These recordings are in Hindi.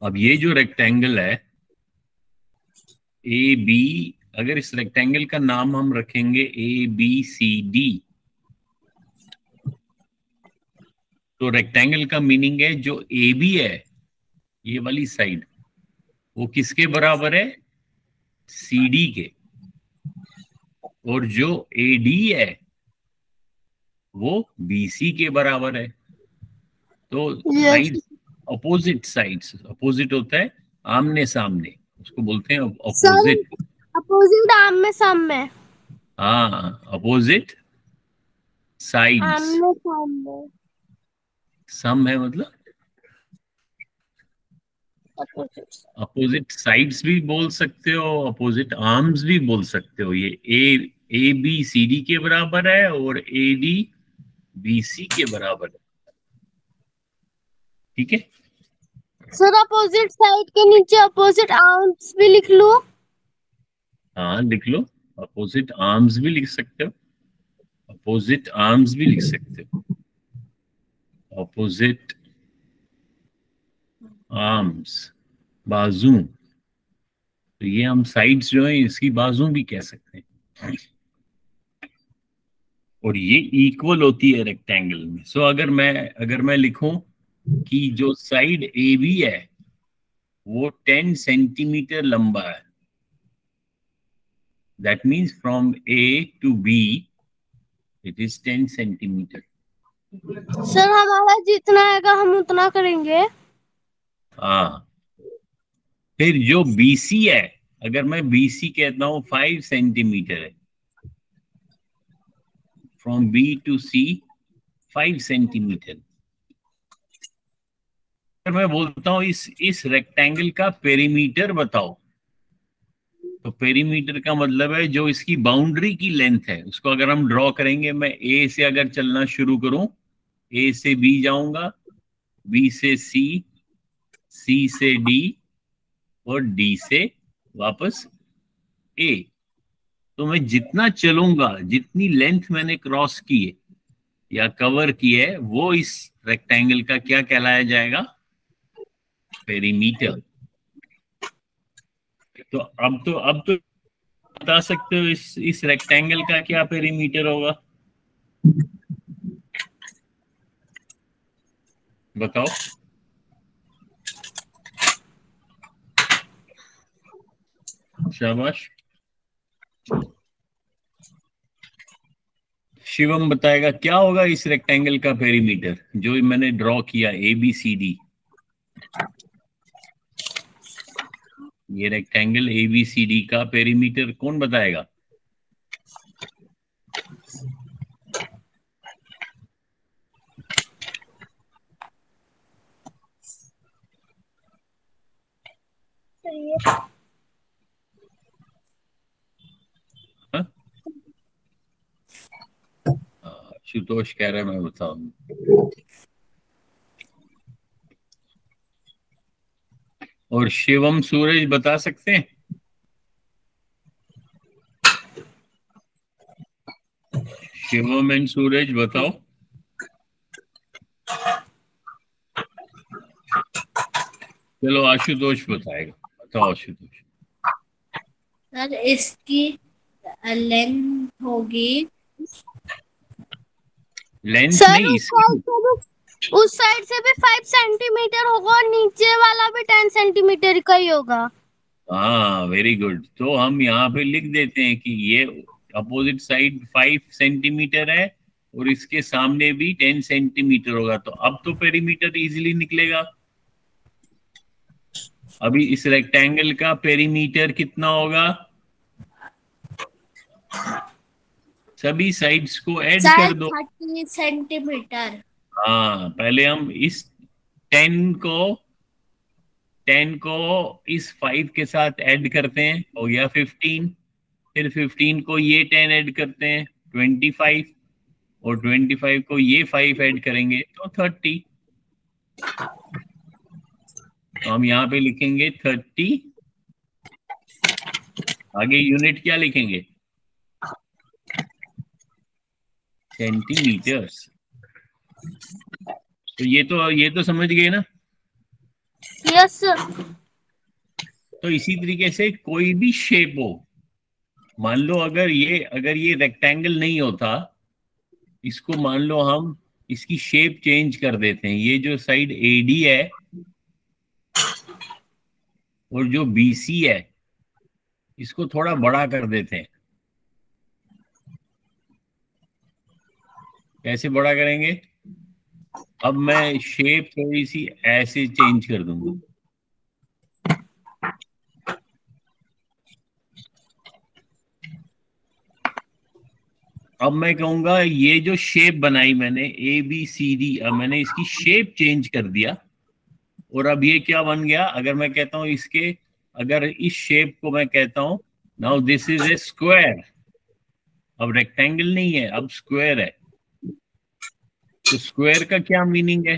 अब ये जो रेक्टेंगल है ए बी, अगर इस रेक्टेंगल का नाम हम रखेंगे ABCD, तो रेक्टेंगल का मीनिंग है जो AB है ये वाली साइड, वो किसके बराबर है? CD के। और जो AD है वो BC के बराबर है। तो yes side, opposite sides, opposite होता है आमने सामने, उसको बोलते हैं सर, अपोजिट। अपोजिट आम में सम में, हाँ, अपोजिट साइड्स। आमने सामने, सम है मतलब अपोजिट। अपोजिट साइड्स भी बोल सकते हो, अपोजिट आर्म्स भी बोल सकते हो। ये ABCD के बराबर है और ADBC के बराबर है। ठीक है। सर, अपोजिट साइड के नीचे अपोजिट आर्म्स भी लिख लूं? हाँ लिख लो, अपोजिट आर्म्स भी लिख सकते हो, अपोजिट आर्म्स भी लिख सकते हो, अपोजिट आर्म्स, बाजू। तो ये हम साइड्स जो है इसकी बाजू भी कह सकते हैं। और ये इक्वल होती है रेक्टेंगल में। सो अगर मैं लिखूं कि जो साइड ए बी है वो 10 सेंटीमीटर लंबा है, that means from A to B it is 10 centimetre. Sir, हमारा जितना आएगा हम उतना करेंगे। हाँ, फिर जो BC है, अगर मैं BC कहता हूं 5 सेंटीमीटर है, from B to C 5 centimetre. अगर मैं बोलता हूं इस रेक्टेंगल का पेरीमीटर बताओ, तो पेरीमीटर का मतलब है जो इसकी बाउंड्री की लेंथ है उसको अगर हम ड्रॉ करेंगे, मैं ए से अगर चलना शुरू करूं, ए से बी जाऊंगा, बी से सी, सी से डी और डी से वापस ए, तो मैं जितना चलूंगा, जितनी लेंथ मैंने क्रॉस की है या कवर की है, वो इस रेक्टेंगल का क्या कहलाया जाएगा? पेरीमीटर। तो अब तो बता सकते हो इस रेक्टेंगल का क्या पेरीमीटर होगा? बताओ। शाबाश। शिवम बताएगा क्या होगा इस रेक्टेंगल का पेरीमीटर जो मैंने ड्रॉ किया ABCD। ये रेक्टेंगल ABCD का पेरीमीटर कौन बताएगा? हाँ? आशुतोष कह रहा है मैं बताऊं। और शिवम सूरज बता सकते हैं? शिवम एंड सूरज बताओ। चलो आशुतोष बताएगा, बताओ आशुतोष। सर, इसकी लेंथ होगी। लेंथ सर, नहीं इसकी। उस साइड से भी 5 सेंटीमीटर होगा और नीचे वाला भी 10 सेंटीमीटर का ही होगा। हाँ वेरी गुड। तो हम यहाँ पे लिख देते हैं कि ये अपोजिट साइड 5 सेंटीमीटर है और इसके सामने भी 10 सेंटीमीटर होगा, तो अब तो पेरीमीटर इजीली निकलेगा। अभी इस रेक्टेंगल का पेरीमीटर कितना होगा? सभी साइड्स को ऐड सर, कर दो। 30 सेंटीमीटर। हाँ, पहले हम इस 10 को 10 को इस 5 के साथ ऐड करते हैं, हो गया 15। फिर 15 को ये 10 ऐड करते हैं, 25। और 25 को ये 5 ऐड करेंगे तो 30। तो हम यहाँ पे लिखेंगे 30। आगे यूनिट क्या लिखेंगे? सेंटीमीटर्स। तो ये तो समझ गए ना। Yes sir. तो इसी तरीके से कोई भी शेप हो, मान लो अगर ये रेक्टेंगल नहीं होता, इसको मान लो हम इसकी शेप चेंज कर देते हैं। ये जो साइड एडी है और जो बीसी है, इसको थोड़ा बड़ा कर देते हैं। कैसे बड़ा करेंगे? अब मैं शेप थोड़ी सी ऐसे चेंज कर दूंगा। अब मैं कहूंगा ये जो शेप बनाई मैंने ABCD, अब मैंने इसकी शेप चेंज कर दिया और अब ये क्या बन गया? अगर मैं कहता हूं अगर इस शेप को मैं कहता हूं now this is a square, अब रेक्टेंगल नहीं है, अब स्क्वायर है। तो स्क्वायर का क्या मीनिंग है?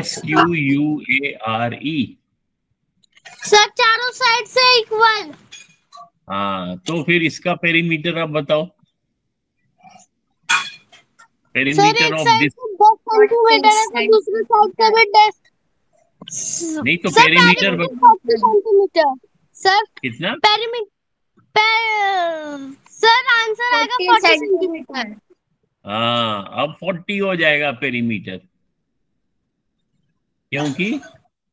SQUARE। सर चारों साइड से इक्वल। हाँ, तो फिर इसका पेरीमीटर आप बताओ। सर पेरीमीटर एक ऑफ साइड दिस, से 10 सेंटीमीटर है तो दूसरी साइड से भी 10। नहीं तो sir perimeter perimeter 40 centimetre. Sir कितना? सर आंसर आएगा 40 सेंटीमीटर। हाँ, अब 40 हो जाएगा पेरीमीटर, क्योंकि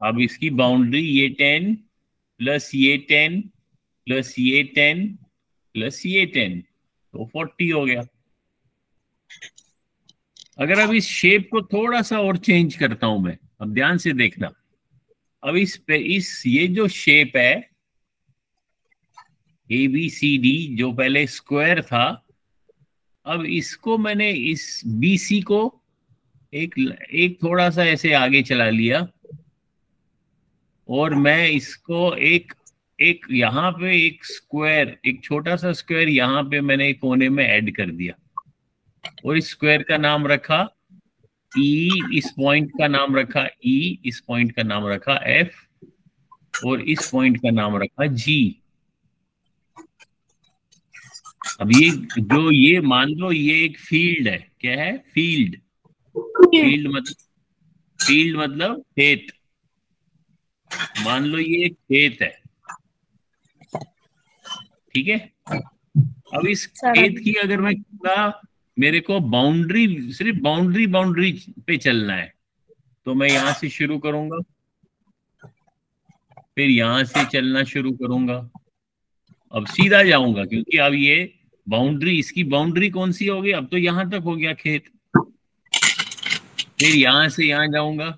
अब इसकी बाउंड्री ये 10 प्लस ये 10 प्लस ये 10 प्लस ये 10, तो 40 हो गया। अगर अब इस शेप को थोड़ा सा और चेंज करता हूं मैं, अब ध्यान से देखना। अब ये जो शेप है ABCD, जो पहले स्क्वायर था, अब इसको मैंने इस BC को एक थोड़ा सा ऐसे आगे चला लिया और मैं इसको एक एक यहाँ पे एक स्क्वायर, एक छोटा सा स्क्वायर यहाँ पे मैंने एक कोने में ऐड कर दिया और इस स्क्वायर का नाम रखा E, इस पॉइंट का नाम रखा E, इस पॉइंट का नाम रखा F और इस पॉइंट का नाम रखा G। अब ये मान लो ये एक फील्ड है। क्या है? फील्ड। फील्ड मतलब खेत। मान लो ये एक खेत है, ठीक है। अब इस खेत की अगर मैं कहूँगा मेरे को सिर्फ बाउंड्री पे चलना है, तो मैं यहां से शुरू करूंगा, फिर यहां से चलना शुरू करूंगा, अब सीधा जाऊंगा, क्योंकि अब इसकी बाउंड्री कौन सी हो गई? अब तो यहां तक हो गया खेत। फिर यहां से यहां जाऊंगा,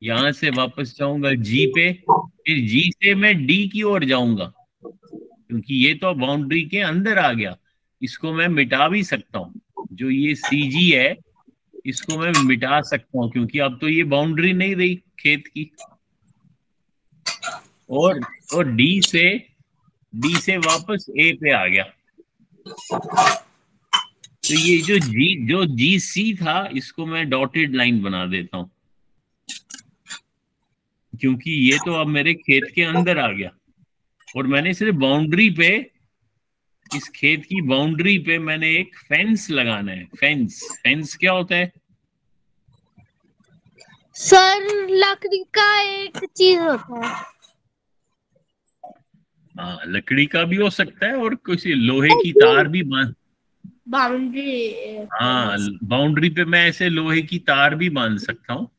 यहां से वापस जाऊंगा G पे, फिर G से मैं D की ओर जाऊंगा, क्योंकि ये तो बाउंड्री के अंदर आ गया। इसको मैं मिटा भी सकता हूँ, जो ये CG है इसको मैं मिटा सकता हूँ, क्योंकि अब तो ये बाउंड्री नहीं रही खेत की। और डी से वापस A पे आ गया। तो ये जो GC था, इसको मैं डॉटेड लाइन बना देता हूं, क्योंकि ये तो अब मेरे खेत के अंदर आ गया और मैंने सिर्फ बाउंड्री पे, इस खेत की बाउंड्री पे मैंने एक फेंस लगाना है। फेंस क्या होता है? सर लकड़ी का एक चीज होता है। हाँ, लकड़ी का भी हो सकता है और कुछ लोहे की तार भी बाउंड्री। हाँ, बाउंड्री पे मैं ऐसे लोहे की तार भी बांध सकता हूँ।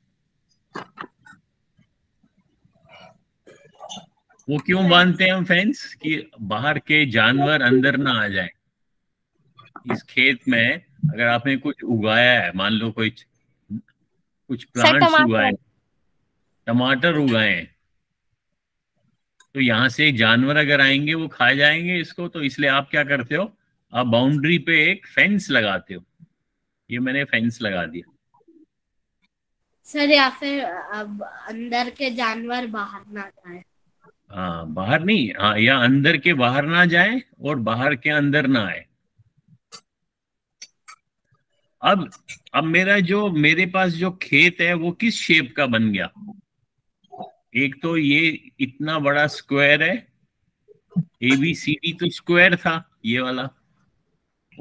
वो क्यों बांधते हैं हम फेंस? कि बाहर के जानवर अंदर ना आ जाए। इस खेत में अगर आपने कुछ उगाया है, मान लो कुछ सर प्लांट्स उगाए, टमाटर उगाए हैं, तो यहाँ से जानवर अगर आएंगे वो खा जाएंगे इसको। तो इसलिए आप क्या करते हो? आप बाउंड्री पे एक फेंस लगाते हो। ये मैंने फेंस लगा दिया। सर या फिर अब अंदर के जानवर बाहर ना जाए। हाँ, बाहर नहीं, हाँ, या अंदर के बाहर ना जाए और बाहर के अंदर ना आए। अब मेरे पास जो खेत है वो किस शेप का बन गया? एक तो ये इतना बड़ा स्क्वायर है, ABCD तो स्क्वायर था ये वाला,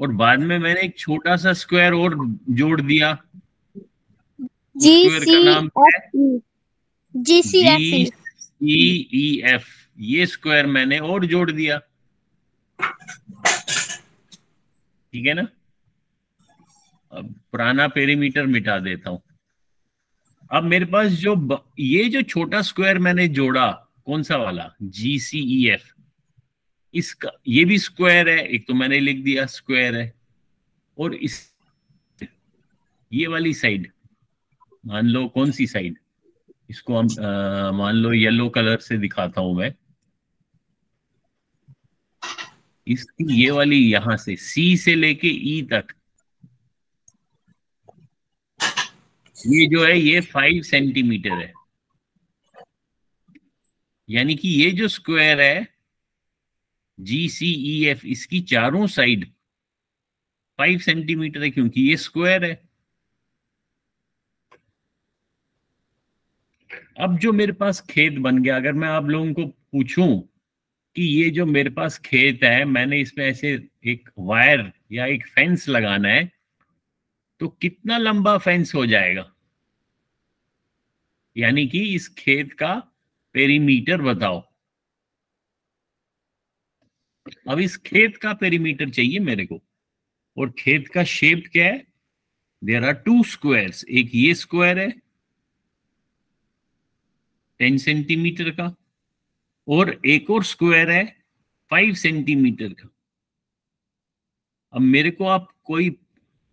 और बाद में मैंने एक छोटा सा स्क्वायर और जोड़ दिया, स्क्वायर का नाम क्या है? GCFE। GCEF। ये स्क्वायर मैंने और जोड़ दिया, ठीक है ना। अब पुराना पेरीमीटर मिटा देता हूं। अब मेरे पास ये जो छोटा स्क्वायर मैंने जोड़ा, कौन सा वाला, GCEF, इसका ये भी स्क्वायर है, एक तो मैंने लिख दिया स्क्वायर है। और इस ये वाली साइड, मान लो कौन सी साइड, इसको हम मान लो येलो कलर से दिखाता हूं मैं। इसकी ये वाली यहां से C से लेके E तक, ये जो है ये 5 सेंटीमीटर है। यानी कि ये जो स्क्वायर है GCEF, इसकी चारों साइड 5 सेंटीमीटर है, क्योंकि ये स्क्वायर है। अब जो मेरे पास खेत बन गया, अगर मैं आप लोगों को पूछूं कि ये जो मेरे पास खेत है, मैंने इसमें ऐसे एक वायर या एक फेंस लगाना है, तो कितना लंबा फेंस हो जाएगा, यानी कि इस खेत का पेरीमीटर बताओ। अब इस खेत का पेरीमीटर चाहिए मेरे को, और खेत का शेप क्या है, देयर आर 2 स्क्वायर्स, एक ये स्क्वायर है 10 सेंटीमीटर का, और एक और स्क्वायर है 5 सेंटीमीटर का। अब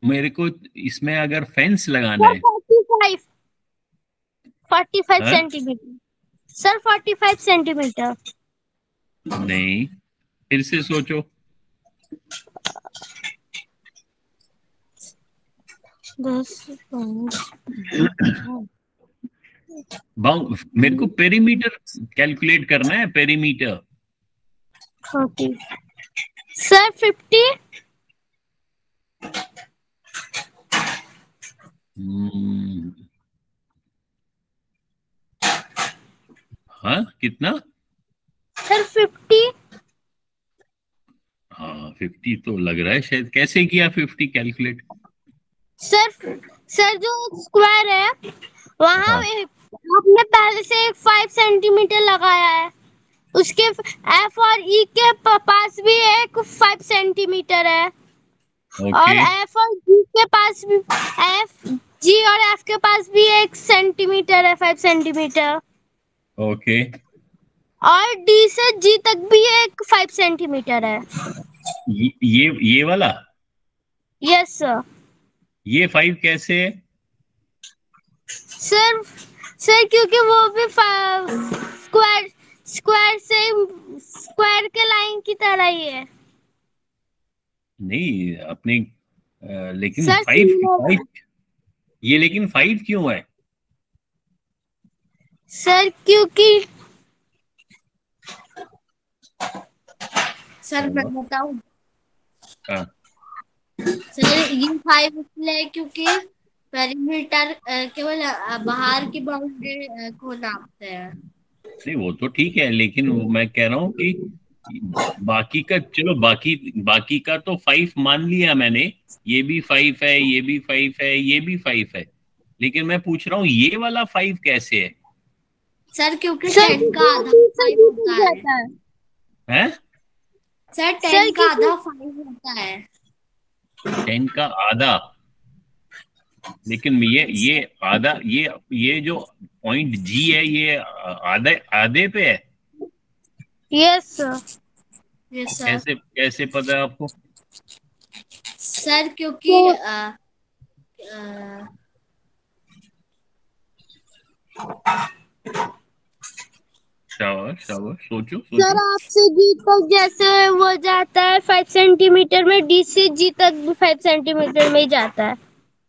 मेरे को इसमें अगर फेंस लगाना है, 45 हाँ? Centimetre sir, 45 centimetre. नहीं, फिर से सोचो। 10 मेरे को पेरीमीटर कैलकुलेट करना है, पेरीमीटर। 40 सर, 50। हाँ, कितना? सर 50। हाँ, 50 तो लग रहा है शायद। कैसे किया 50 कैलकुलेट? सर जो स्क्वायर है वहाँ हाँ, आपने पहले से एक 5 सेंटीमीटर लगाया है, उसके F और E के पास भी एक 5 सेंटीमीटर है, और ओके F और G के पास भी, G और F के पास भी 1 सेंटीमीटर है, 5 सेंटीमीटर, ओके। और D से G तक भी एक 5 सेंटीमीटर है। ये वाला, यस सर। ये 5 कैसे है? सर क्योंकि वो भी स्क्वायर स्क्वायर से स्क्वायर के लाइन की तरह ही है। नहीं, अपने लेकिन सर 5 ये, लेकिन 5 क्यों है? सर क्योंकि सर मैं बताऊं, हाँ, सर ये 5 इसलिए है क्योंकि पेरीमीटर केवल बाहर की बाउंड्री को नापते हैं। नहीं वो तो ठीक है, लेकिन वो मैं कह रहा हूँ कि बाकी का, चलो बाकी का तो 5 मान लिया मैंने, ये भी 5 है, ये भी 5 है, ये भी 5 है, लेकिन मैं पूछ रहा हूँ ये वाला 5 कैसे है? सर क्योंकि सर 10 का आधा 5 होता है। हैं? सर 10 का आधा 5 होता है। 10 का आधा, लेकिन ये आधा, ये जो पॉइंट G है, ये आधे आधे पे है। Yes sir. Yes sir. कैसे कैसे पता है आपको? सर क्योंकि शाबाश शाबाश, सोचो सर सोचो। आपसे G तक जैसे वो जाता है 5 सेंटीमीटर में, D से G तक भी 5 सेंटीमीटर में ही जाता है।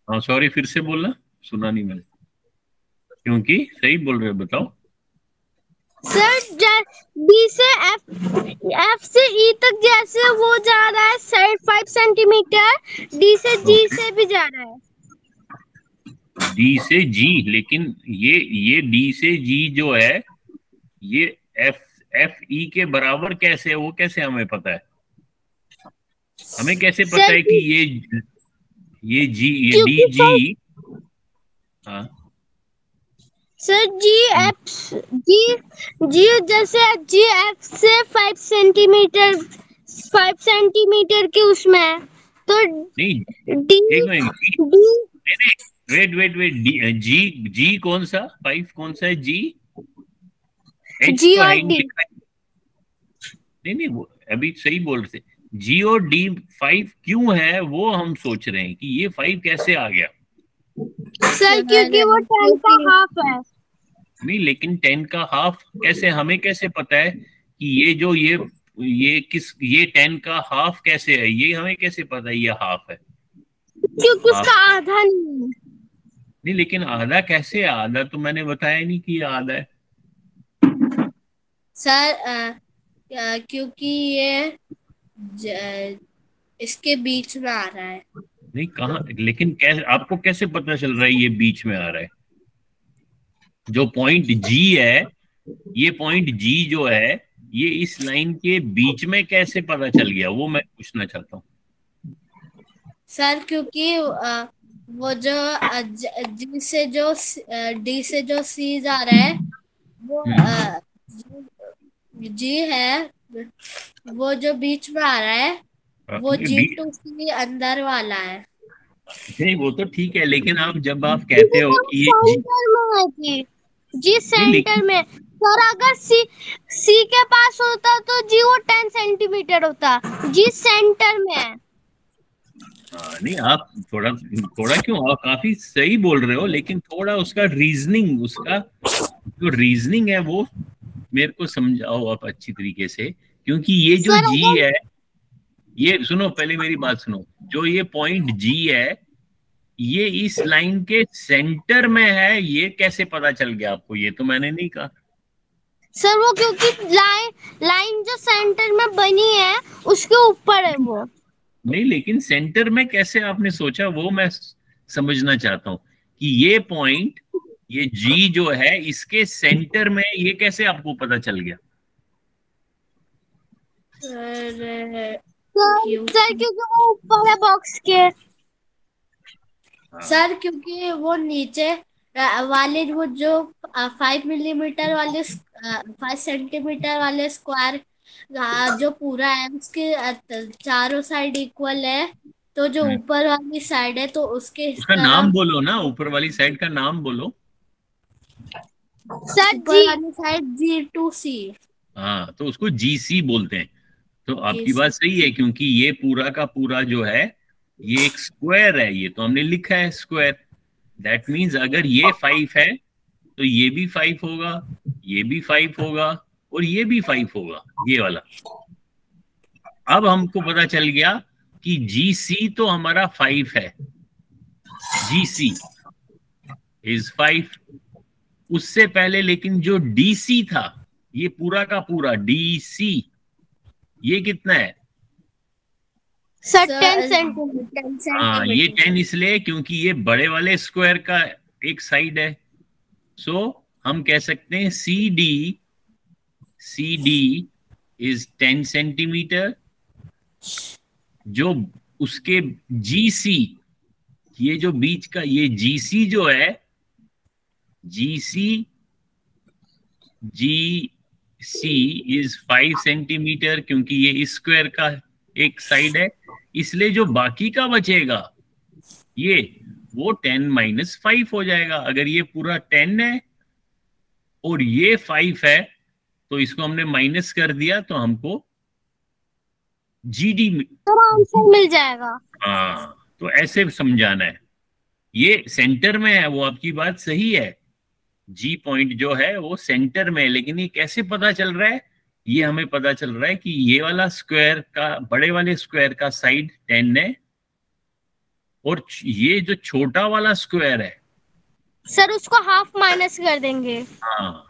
हाँ, सॉरी, फिर से बोलना, सुना नहीं मैंने। क्योंकि सही बोल रहे हो, बताओ। सर D से F से E तक जैसे वो जा रहा है सर 5 सेंटीमीटर, D से G ओके, से भी जा रहा है। D से G, लेकिन ये D से G जो है, ये F E के बराबर कैसे है, वो कैसे हमें पता है? हमें कैसे पता है कि ये डी क्योंकि जी? हाँ सर जी जैसे जी एफ से 5 सेंटीमीटर के उसमें है, तो नहीं, डी एक मिनट, डी वेट वेट वेट, जी जी कौन सा 5 कौन सा है जी? एच जी तो है और ही नहीं डी। लिखा है। नहीं नहीं, वो अभी सही बोल रहे थे। जी और डी 5 क्यों है वो हम सोच रहे हैं कि ये 5 कैसे आ गया। सर क्योंकि वो 10 का क्योंकि हाफ है। नहीं, लेकिन 10 का हाफ कैसे, हमें कैसे पता है कि ये 10 का हाफ कैसे है, ये हमें कैसे पता है ये हाफ है? क्योंकि हाफ उसका आधा नहीं है। नहीं, लेकिन आधा कैसे है? आधा तो मैंने बताया नहीं कि ये आधा है। सर क्योंकि ये इसके बीच में आ रहा है। नहीं, कहाँ, लेकिन कैसे आपको कैसे पता चल रहा है ये बीच में आ रहा है? जो पॉइंट जी है, ये पॉइंट जी जो है, ये इस लाइन के बीच में कैसे पता चल गया, वो मैं पूछना चाहता हूँ। सर क्योंकि वो जो जी से जो डी से जो सी जा रहा है वो हम्म। जी है, वो जो बीच में आ रहा है वो जी टू सी अंदर वाला है। नहीं, वो तो ठीक है, लेकिन जब आप क्योंकि कहते हो वो कि ये जी, सेंटर में है जी नहीं सेंटर में। सर अगर सी के पास होता तो जी वो 10 सेंटीमीटर होता। जी सेंटर में है। हाँ, नहीं, आप थोड़ा थोड़ा क्यों, आप काफी सही बोल रहे हो, लेकिन थोड़ा उसका रीजनिंग, उसका जो रीजनिंग है वो मेरे को समझाओ आप अच्छी तरीके से, क्योंकि ये जो सर जी अगर है, ये सुनो, पहले मेरी बात सुनो। जो ये पॉइंट जी है, ये इस लाइन के सेंटर में है, ये कैसे पता चल गया आपको? ये तो मैंने नहीं कहा। सर वो क्योंकि लाइन जो सेंटर में बनी है उसके ऊपर है वो। नहीं, लेकिन सेंटर में कैसे आपने सोचा, वो मैं समझना चाहता हूँ कि ये पॉइंट, ये जी जो है, इसके सेंटर में ये कैसे आपको पता चल गया? सर सर क्योंकि क्योंकि वो ऊपर है बॉक्स के। हाँ, सर क्योंकि वो नीचे वाले वो जो 5 मिलीमीटर वाले 5 सेंटीमीटर वाले स्क्वायर जो पूरा है उसके चारों साइड इक्वल है, तो जो हम्म। ऊपर वाली साइड है तो उसके इस उसका नाम तरफ बोलो ना, ऊपर वाली साइड का नाम बोलो। सर ऊपर जी वाली साइड G2C। हाँ, तो उसको जीसी बोलते हैं। तो जी आपकी बात सी। सही है, क्योंकि ये पूरा का पूरा जो है, ये एक स्क्वायर है, ये तो हमने लिखा है स्क्वायर। दैट मीन्स अगर ये 5 है तो ये भी 5 होगा, ये भी 5 होगा, और ये भी 5 होगा, ये वाला। अब हमको पता चल गया कि जी सी तो हमारा 5 है, जी सी इज 5। उससे पहले लेकिन जो डी सी था, ये पूरा का पूरा डी सी, ये कितना है? Sir 10 sir centimetre. 10 हाँ, ये सेंटीमीटर। 10 इसलिए क्योंकि ये बड़े वाले स्क्वायर का एक साइड है। सो हम कह सकते हैं सी डी इज 10 सेंटीमीटर। जो उसके जी सी, ये जो बीच का ये जी सी जो है, जी सी, जी सी इज 5 सेंटीमीटर, क्योंकि ये इस स्क्वायर का एक साइड है। इसलिए जो बाकी का बचेगा, ये वो 10 - 5 हो जाएगा। अगर ये पूरा 10 है और ये 5 है, तो इसको हमने माइनस कर दिया, तो हमको जीडी। सर आंसर मिल जाएगा। हाँ, तो ऐसे समझाना है। ये सेंटर में है, वो आपकी बात सही है। जी पॉइंट जो है वो सेंटर में है, लेकिन ये कैसे पता चल रहा है? ये हमें पता चल रहा है कि ये वाला स्क्वायर का, बड़े वाले स्क्वायर का साइड 10 है, और ये जो छोटा वाला स्क्वायर है, सर उसको हाफ माइनस कर देंगे हाँ,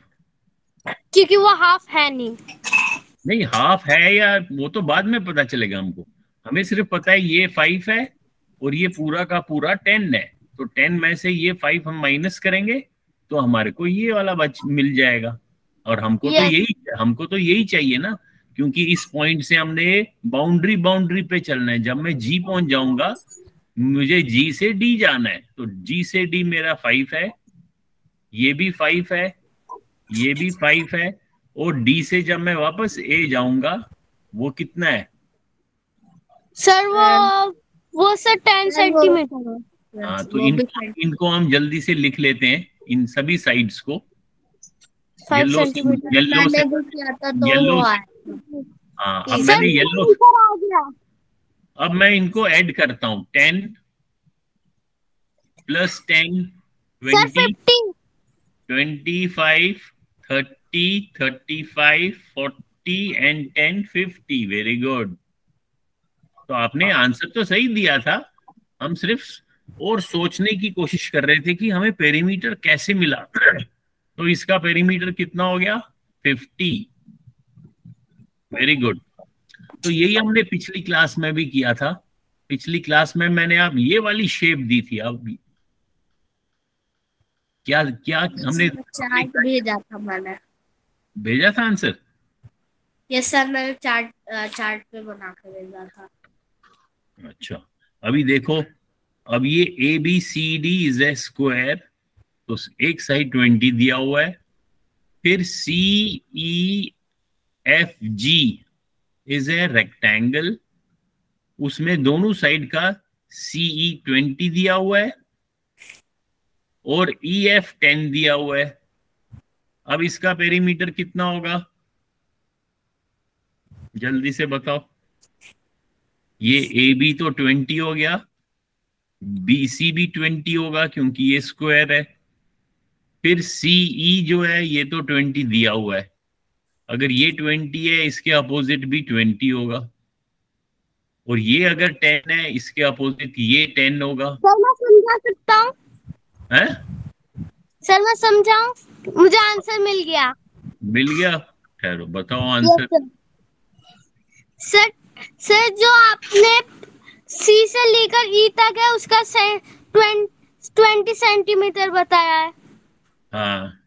क्योंकि वो हाफ है नहीं। नहीं हाफ है या वो तो बाद में पता चलेगा हमको। हमें सिर्फ पता है ये 5 है और ये पूरा का पूरा 10 है। तो 10 में से ये 5 हम माइनस करेंगे, तो हमारे को ये वाला बच मिल जाएगा। और हमको तो यस यही चाहिए ना, क्योंकि इस पॉइंट से हमने बाउंड्री पे चलना है। जब मैं जी पहुंच जाऊंगा, मुझे जी से डी जाना है, तो जी से डी मेरा 5 है, ये भी 5 है, ये भी 5 है, और डी से जब मैं वापस ए जाऊंगा वो कितना है? सर वो सर 10 सर वो सेंटीमीटर है। हाँ, तो वो भी 5 इनको हम जल्दी से लिख लेते हैं, इन सभी साइड्स को। 5 येलो सेंटीमीटर। येलो से, मैंने भी किया था तो येलो वो से, आया। हाँ अब सर, मैंने येलो, ऊपर आ गया। अब मैं इनको ऐड करता हूँ। 10 + 10 सर 20 50। 25 30 35 40 एंड 10 50। Very good. तो आपने आंसर तो सही दिया था, हम सिर्फ और सोचने की कोशिश कर रहे थे कि हमें पेरीमीटर कैसे मिला। तो इसका पेरीमीटर कितना हो गया? 50। Very good. तो यही हमने पिछली क्लास में भी किया था। पिछली क्लास में मैंने आप ये वाली शेप दी थी। अब क्या क्या हमने चार्ट भेजा था मैंने। भेजा था आंसर? यस सर, मैंने चार्ट पे बना के भेजा था। अच्छा, अभी देखो, अब ये ABCD इज ए स्क्वायर, तो एक साइड 20 दिया हुआ है। फिर CEFG इज ए रेक्टेंगल, उसमें दोनों साइड का CE 20 दिया हुआ है और EF 10 दिया हुआ है। अब इसका पेरीमीटर कितना होगा? जल्दी से बताओ। ये AB तो 20 हो गया, BC भी 20 होगा क्योंकि ये स्क्वायर है। फिर CE जो है ये तो 20 दिया हुआ है, अगर ये 20 है इसके अपोजिट भी 20 होगा, और ये अगर 10 है इसके अपोजिट ये 10 होगा। सर मैं समझा सकता हूँ? है? सर मैं समझाऊं? मुझे आंसर मिल गया। मिल गया? ठहरो, बताओ आंसर। सर सर जो आपने सी से लेकर ई तक है उसका 20 सेंटीमीटर बताया है। हाँ,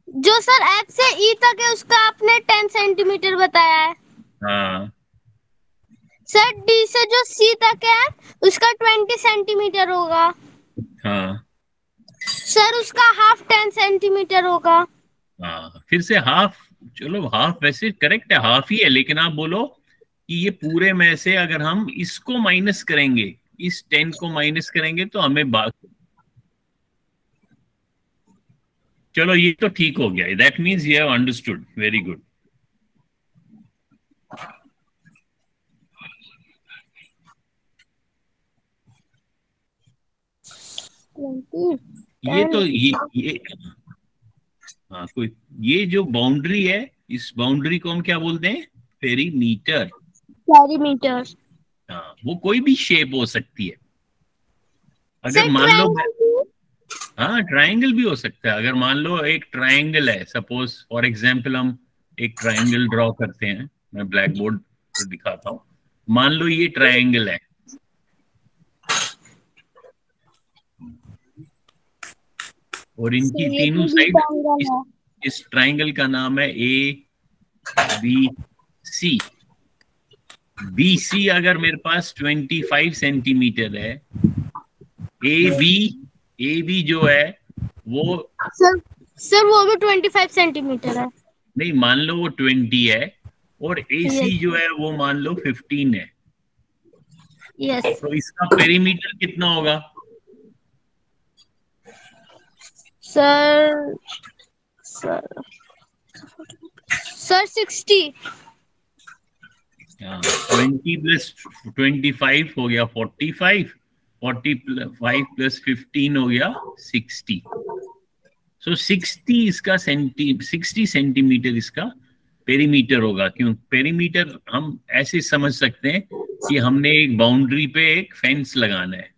जो सर एफ से ई तक है उसका आपने 10 सेंटीमीटर बताया है। हाँ, सर डी से जो सी तक है उसका 20 सेंटीमीटर होगा। हाँ, सर उसका हाफ 10 सेंटीमीटर होगा। हाँ, फिर से हाफ। चलो, हाफ वैसे करेक्ट है, हाफ ही है, लेकिन आप बोलो कि ये पूरे में से अगर हम इसको माइनस करेंगे, इस 10 को माइनस करेंगे तो हमें बात, चलो ये तो ठीक हो गया। That means you have understood. Very good. ये तो ये हाँ, कोई ये जो बाउंड्री है, इस बाउंड्री को हम क्या बोलते हैं? पेरीमीटर। पेरीमीटर। हाँ, वो कोई भी शेप हो सकती है। अगर मान लो, हाँ, ट्रायंगल भी हो सकता है। अगर मान लो एक ट्रायंगल है, सपोज फॉर एग्जांपल हम एक ट्रायंगल ड्रॉ करते हैं, मैं ब्लैक बोर्ड पर दिखाता हूँ। मान लो ये ट्रायंगल है, और इनकी तीनों साइड, इस ट्रायंगल का नाम है ABC। BC अगर मेरे पास 25 सेंटीमीटर है, AB जो है वो, सर वो भी 25 सेंटीमीटर है। नहीं, मान लो वो 20 है, और AC जो है वो मान लो 15 है। यस। तो इसका पेरीमीटर कितना होगा? सर 60। 20 + 25 हो गया 45, 45 + 15 हो गया 60। सो 60 सेंटीमीटर इसका पेरीमीटर होगा। क्यों? पेरीमीटर हम ऐसे समझ सकते हैं कि हमने एक बाउंड्री पे एक फेंस लगाना है।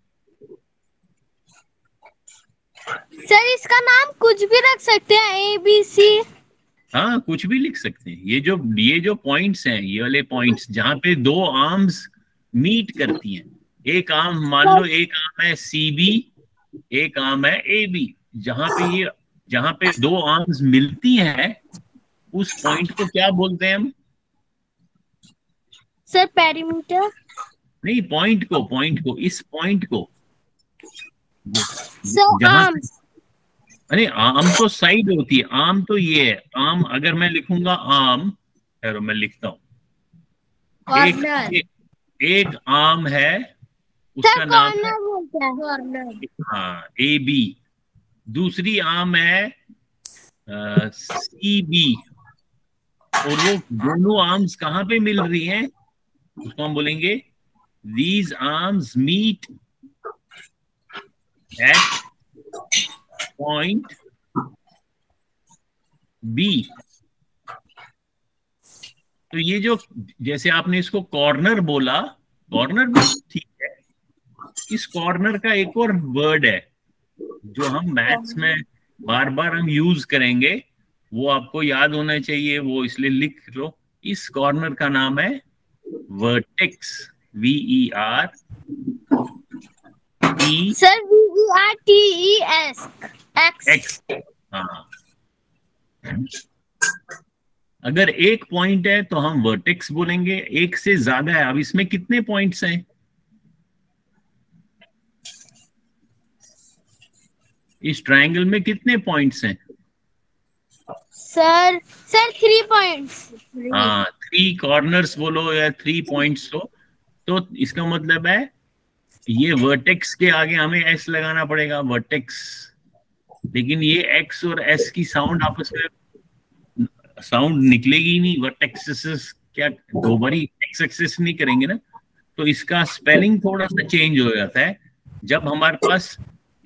सर इसका नाम कुछ भी रख सकते हैं, ABC। हाँ, कुछ भी लिख सकते हैं। ये जो पॉइंट्स हैं, ये वाले पॉइंट्स जहां पे दो आर्म्स मीट करती हैं, एक आर्म मान लो, एक आर्म है CB, एक आर्म है AB, जहां पे दो आर्म्स मिलती हैं, उस पॉइंट को क्या बोलते हैं हम? Sir perimeter. नहीं, पॉइंट को, इस पॉइंट को सर जहां, आर्म्स। अरे आम तो साइड होती है, आम तो ये है आम। अगर मैं लिखूंगा आम, ठहरो मैं लिखता हूँ। एक, कॉर्नर। एक आम है, सर उसका नाम है, कॉर्नर बोलते हैं। कॉर्नर। हाँ, ए बी। दूसरी आम है सी बी। और वो दोनों आर्म्स कहाँ पे मिल रही हैं, उसको हम बोलेंगे these arms meet at point B. तो ये जो, जैसे आपने इसको कॉर्नर बोला, कॉर्नर भी ठीक है। इस कॉर्नर का एक और वर्ड है जो हम मैथ्स में बार बार हम यूज करेंगे, वो आपको याद होना चाहिए, वो इसलिए लिख लो। इस कॉर्नर का नाम है vertex, VER T sir VERTES x. X। हाँ, अगर एक पॉइंट है तो हम वर्टेक्स बोलेंगे, एक से ज्यादा है। अब इसमें कितने पॉइंट्स हैं, इस ट्रायंगल में कितने पॉइंट्स हैं? Sir 3 points. हाँ, 3 कॉर्नर्स बोलो या 3 पॉइंट्स हो, तो इसका मतलब है ये वर्टेक्स के आगे हमें एस लगाना पड़ेगा, वर्टेक्स। लेकिन ये एक्स और एस की साउंड आपस में साउंड निकलेगी ही नहीं, वर्टेक्स क्या दो बारी एक्स एक्सिस नहीं करेंगे ना, तो इसका स्पेलिंग थोड़ा सा चेंज हो जाता है। जब हमारे पास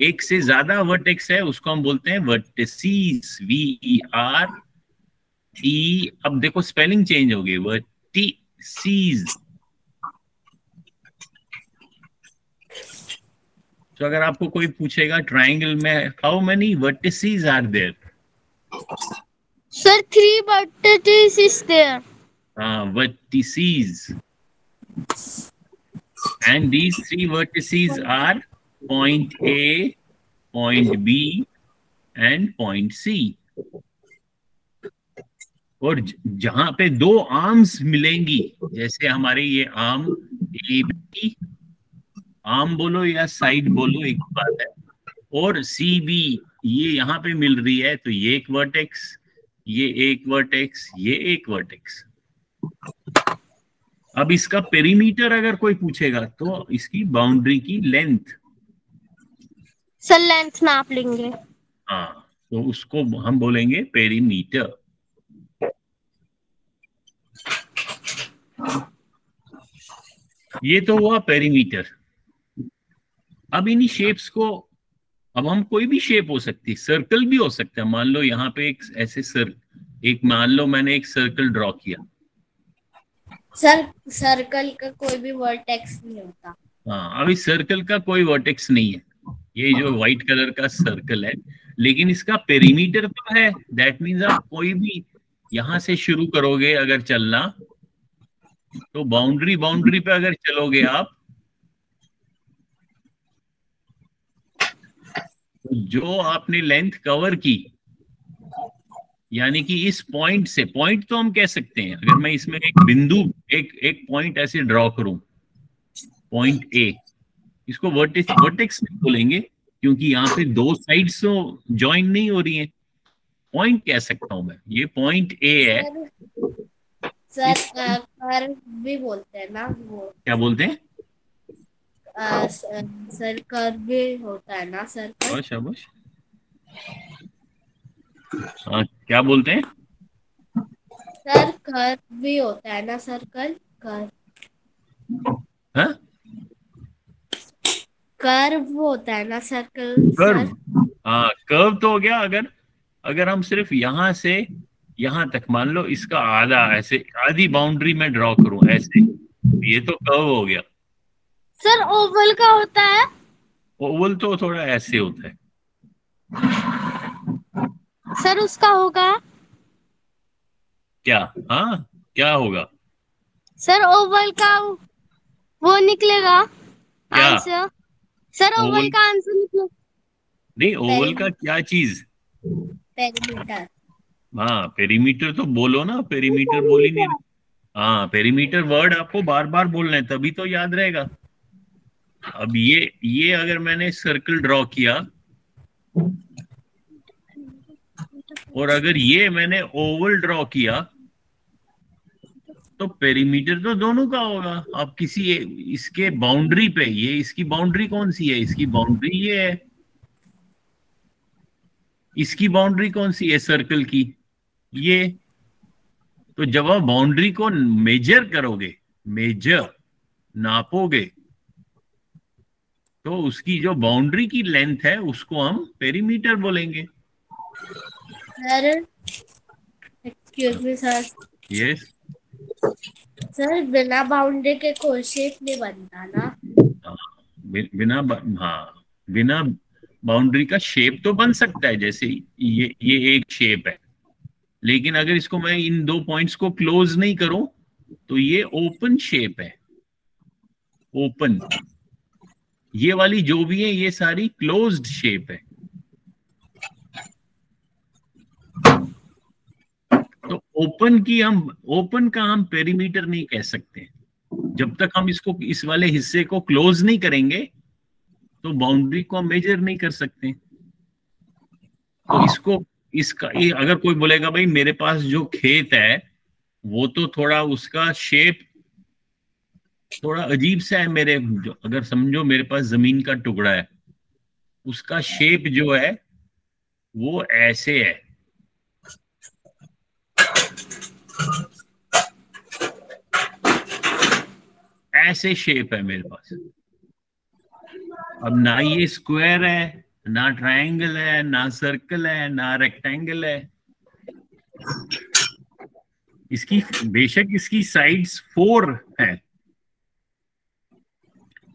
एक से ज्यादा वर्टेक्स है उसको हम बोलते हैं वर्टिसीज, VERT। अब देखो स्पेलिंग चेंज हो गई, वर्टिसीज। तो अगर आपको कोई पूछेगा ट्रायंगल में how many vertices are there, sir 3 vertices is there। हाँ, vertices. And these 3 vertices are point A, point B, and point C। और जहां पे दो आर्म्स मिलेंगी, जैसे हमारे ये आर्म ए बी, आर्म बोलो या साइड बोलो एक बात है, और सी बी ये यहाँ पे मिल रही है, तो ये एक वर्टेक्स, ये एक वर्टेक्स, ये एक वर्टेक्स। अब इसका पेरीमीटर अगर कोई पूछेगा तो इसकी बाउंड्री की लेंथ, सर लेंथ नाप लेंगे। हाँ, तो उसको हम बोलेंगे पेरीमीटर। ये तो हुआ पेरीमीटर। अब इन्हीं शेप्स को, अब हम कोई भी शेप हो सकती है, सर्कल भी हो सकता है। मान लो यहाँ पे एक ऐसे एक मान लो मैंने एक सर्कल ड्रॉ किया। सर सर्कल का कोई भी वर्टेक्स नहीं होता। हाँ, अभी सर्कल का कोई वर्टेक्स नहीं है, ये जो व्हाइट कलर का सर्कल है, लेकिन इसका पेरीमीटर तो है। दैट मीन्स आप कोई भी यहां से शुरू करोगे अगर चलना, तो बाउंड्री पे अगर चलोगे आप, तो जो आपने लेंथ कवर की, यानी कि इस पॉइंट से, पॉइंट तो हम कह सकते हैं, अगर मैं इसमें एक बिंदु, एक पॉइंट ऐसे ड्रॉ करूं, पॉइंट ए, इसको वर्टेक्स नहीं बोलेंगे क्योंकि यहाँ पे दो साइड्स तो ज्वाइन नहीं हो रही हैं। पॉइंट कह सकता हूं मैं, ये पॉइंट ए है। सर कर्व भी बोलते हैं ना वो, क्या बोलते हैं? सर कर्व भी होता है ना सर्कल। शाबाश। हाँ, क्या बोलते हैं? सर कर्व भी होता है ना सर्कल, कर्व। हाँ, कर्व होता है ना सर्कल। कर्व। हाँ, कर्व तो हो गया। अगर अगर हम सिर्फ यहां से यहां तक, मान लो इसका आधा ऐसे, आधी बाउंड्री में ड्रॉ करूं ऐसे, ये तो कर्व हो गया। सर ओवल का होता है। ओवल तो थोड़ा ऐसे होता है। सर उसका होगा। क्या? हाँ, क्या होगा? सर ओवल का वो निकलेगा क्या? आंसर। सर ओवल ओवल का आंसर निकलेगा। नहीं, ओवल का क्या चीज? पेरीमीटर। हाँ, पेरीमीटर तो बोलो ना, पेरीमीटर बोल ही नहीं रहे। हाँ, पेरीमीटर वर्ड आपको बार बार बोलना है तभी तो याद रहेगा। अब ये अगर मैंने सर्कल ड्रॉ किया और अगर ये मैंने ओवल ड्रॉ किया तो पेरीमीटर तो दोनों का होगा। आप किसी इसके बाउंड्री पे, ये इसकी बाउंड्री कौन सी है, इसकी बाउंड्री ये है। इसकी बाउंड्री कौन सी है सर्कल की, ये। तो जब आप बाउंड्री को मेजर करोगे, मेजर नापोगे, तो उसकी जो बाउंड्री की लेंथ है उसको हम पेरीमीटर बोलेंगे। Sir excuse me sir. Yes sir बिना बाउंड्री के कोई शेप नहीं बनता ना। हाँ, बिना बाउंड्री का शेप तो बन सकता है, जैसे ये एक शेप है, लेकिन अगर इसको मैं इन दो पॉइंट्स को क्लोज नहीं करूं तो ये ओपन शेप है। ओपन, ये वाली जो भी है ये सारी क्लोज्ड शेप है। तो ओपन का हम पेरीमीटर नहीं कह सकते जब तक हम इसको, इस वाले हिस्से को क्लोज नहीं करेंगे तो बाउंड्री को हम मेजर नहीं कर सकते। तो अगर कोई बोलेगा भाई मेरे पास जो खेत है वो तो थोड़ा उसका शेप थोड़ा अजीब सा है, मेरे जो, अगर समझो मेरे पास जमीन का टुकड़ा है, उसका शेप जो है वो ऐसे है, ऐसे शेप है मेरे पास। अब ना ये स्क्वायर है, ना ट्रायंगल है, ना सर्कल है, ना रेक्टेंगल है। इसकी बेशक इसकी साइड्स 4 है,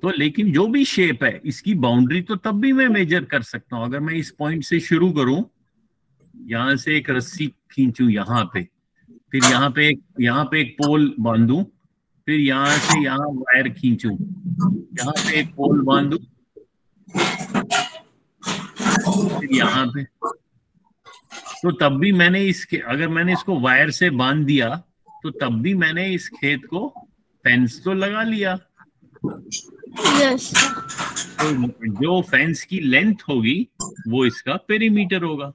तो लेकिन जो भी शेप है इसकी बाउंड्री तो तब भी मैं मेजर कर सकता हूं। अगर मैं इस पॉइंट से शुरू करूं, यहां से एक रस्सी खींचूं यहां पे, फिर यहां पे एक पोल बांधूं, फिर यहां से यहां वायर खींचूं, यहां पे एक पोल बांधूं, फिर यहां पे, तो तब भी मैंने अगर मैंने इसको वायर से बांध दिया तो तब भी मैंने इस खेत को फेंस तो लगा लिया। यस। तो जो फेंस की लेंथ होगी वो इसका पेरीमीटर होगा।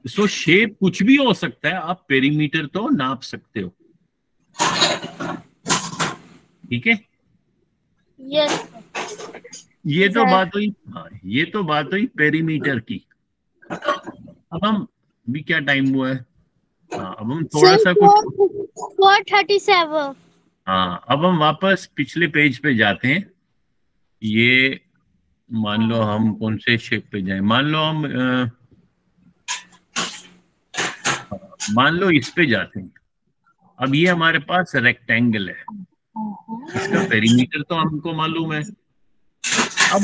सो शेप कुछ भी हो सकता है, आप पेरीमीटर तो नाप सकते हो। ठीक है, यस ये तो बात हुई। हाँ, ये तो बात हुई पेरीमीटर की। अब हम भी क्या टाइम हुआ है, हाँ अब हम थोड़ा सा कुछ 4:37। हाँ अब हम वापस पिछले पेज पे जाते हैं। ये मान लो हम कौन से शेप पे जाएं, मान लो हम मान लो इस पे जाते हैं। अब ये हमारे पास रेक्टेंगल है, इसका पेरीमीटर तो हमको मालूम है। अब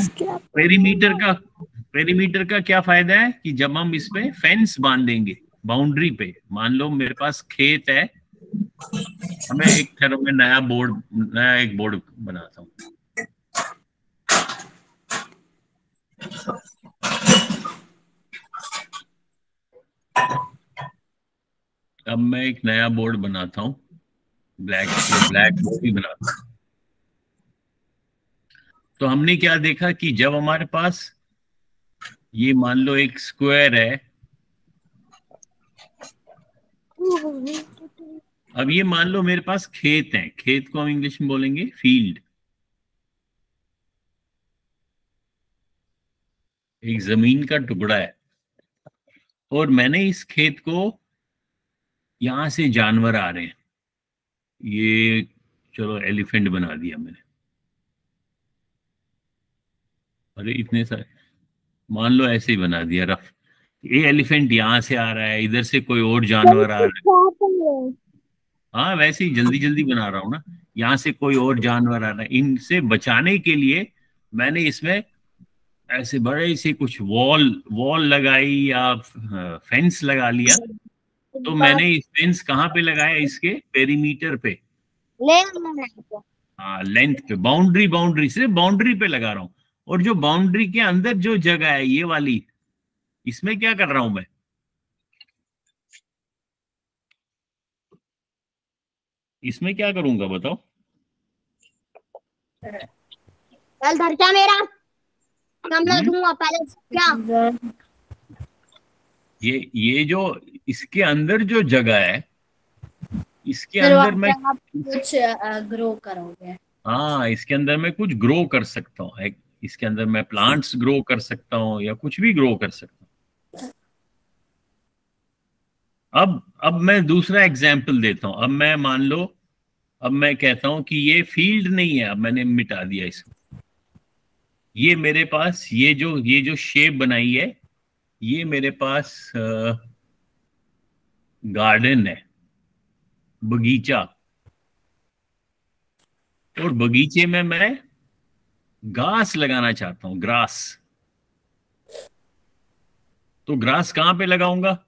पेरीमीटर का क्या फायदा है कि जब हम इस पे फेंस बांधेंगे बाउंड्री पे, मान लो मेरे पास खेत है, हमें मैं नया एक बोर्ड बनाता हूं। अब मैं एक नया बोर्ड बनाता हूं, ब्लैक बोर्ड ही बनाता हूं। तो हमने क्या देखा कि जब हमारे पास ये मान लो एक स्क्वायर है, अब ये मान लो मेरे पास खेत है, खेत को हम इंग्लिश में बोलेंगे फील्ड। एक जमीन का टुकड़ा है और मैंने इस खेत को, यहां से जानवर आ रहे हैं, ये चलो एलिफेंट बना दिया मैंने, अरे इतने सारे, मान लो ऐसे ही बना दिया रफ। ये एलिफेंट यहां से आ रहा है, इधर से कोई और जानवर आ रहा है, हाँ वैसे ही जल्दी जल्दी बना रहा हूं ना। यहाँ से कोई और जानवर आ रहा है, इनसे बचाने के लिए मैंने इसमें ऐसे बड़े से कुछ वॉल वॉल लगाई या फेंस लगा लिया। तो मैंने इस फेंस कहाँ पे लगाया, इसके पेरीमीटर पे, हाँ लेंथ पे, बाउंड्री सिर्फ बाउंड्री पे लगा रहा हूँ। और जो बाउंड्री के अंदर जो जगह है ये वाली, इसमें क्या कर रहा हूं मैं, इसमें क्या करूंगा बताओ? चल धर क्या मेरा कमला दूंगा पहले क्या। ये जो इसके अंदर जो जगह है, इसके फिर अंदर वहां मैं पे आप कुछ ग्रो करोगे। हाँ, इसके अंदर मैं कुछ ग्रो कर सकता हूँ। इसके अंदर मैं प्लांट्स ग्रो कर सकता हूँ या कुछ भी ग्रो कर सकता हूँ। अब मैं दूसरा एग्जाम्पल देता हूँ। अब मैं मान लो, अब मैं कहता हूं कि ये फील्ड नहीं है, अब मैंने मिटा दिया इसको। ये मेरे पास ये जो शेप बनाई है, ये मेरे पास गार्डन है, बगीचा। और बगीचे में मैं घास लगाना चाहता हूं, ग्रास। तो ग्रास कहाँ पे लगाऊंगा?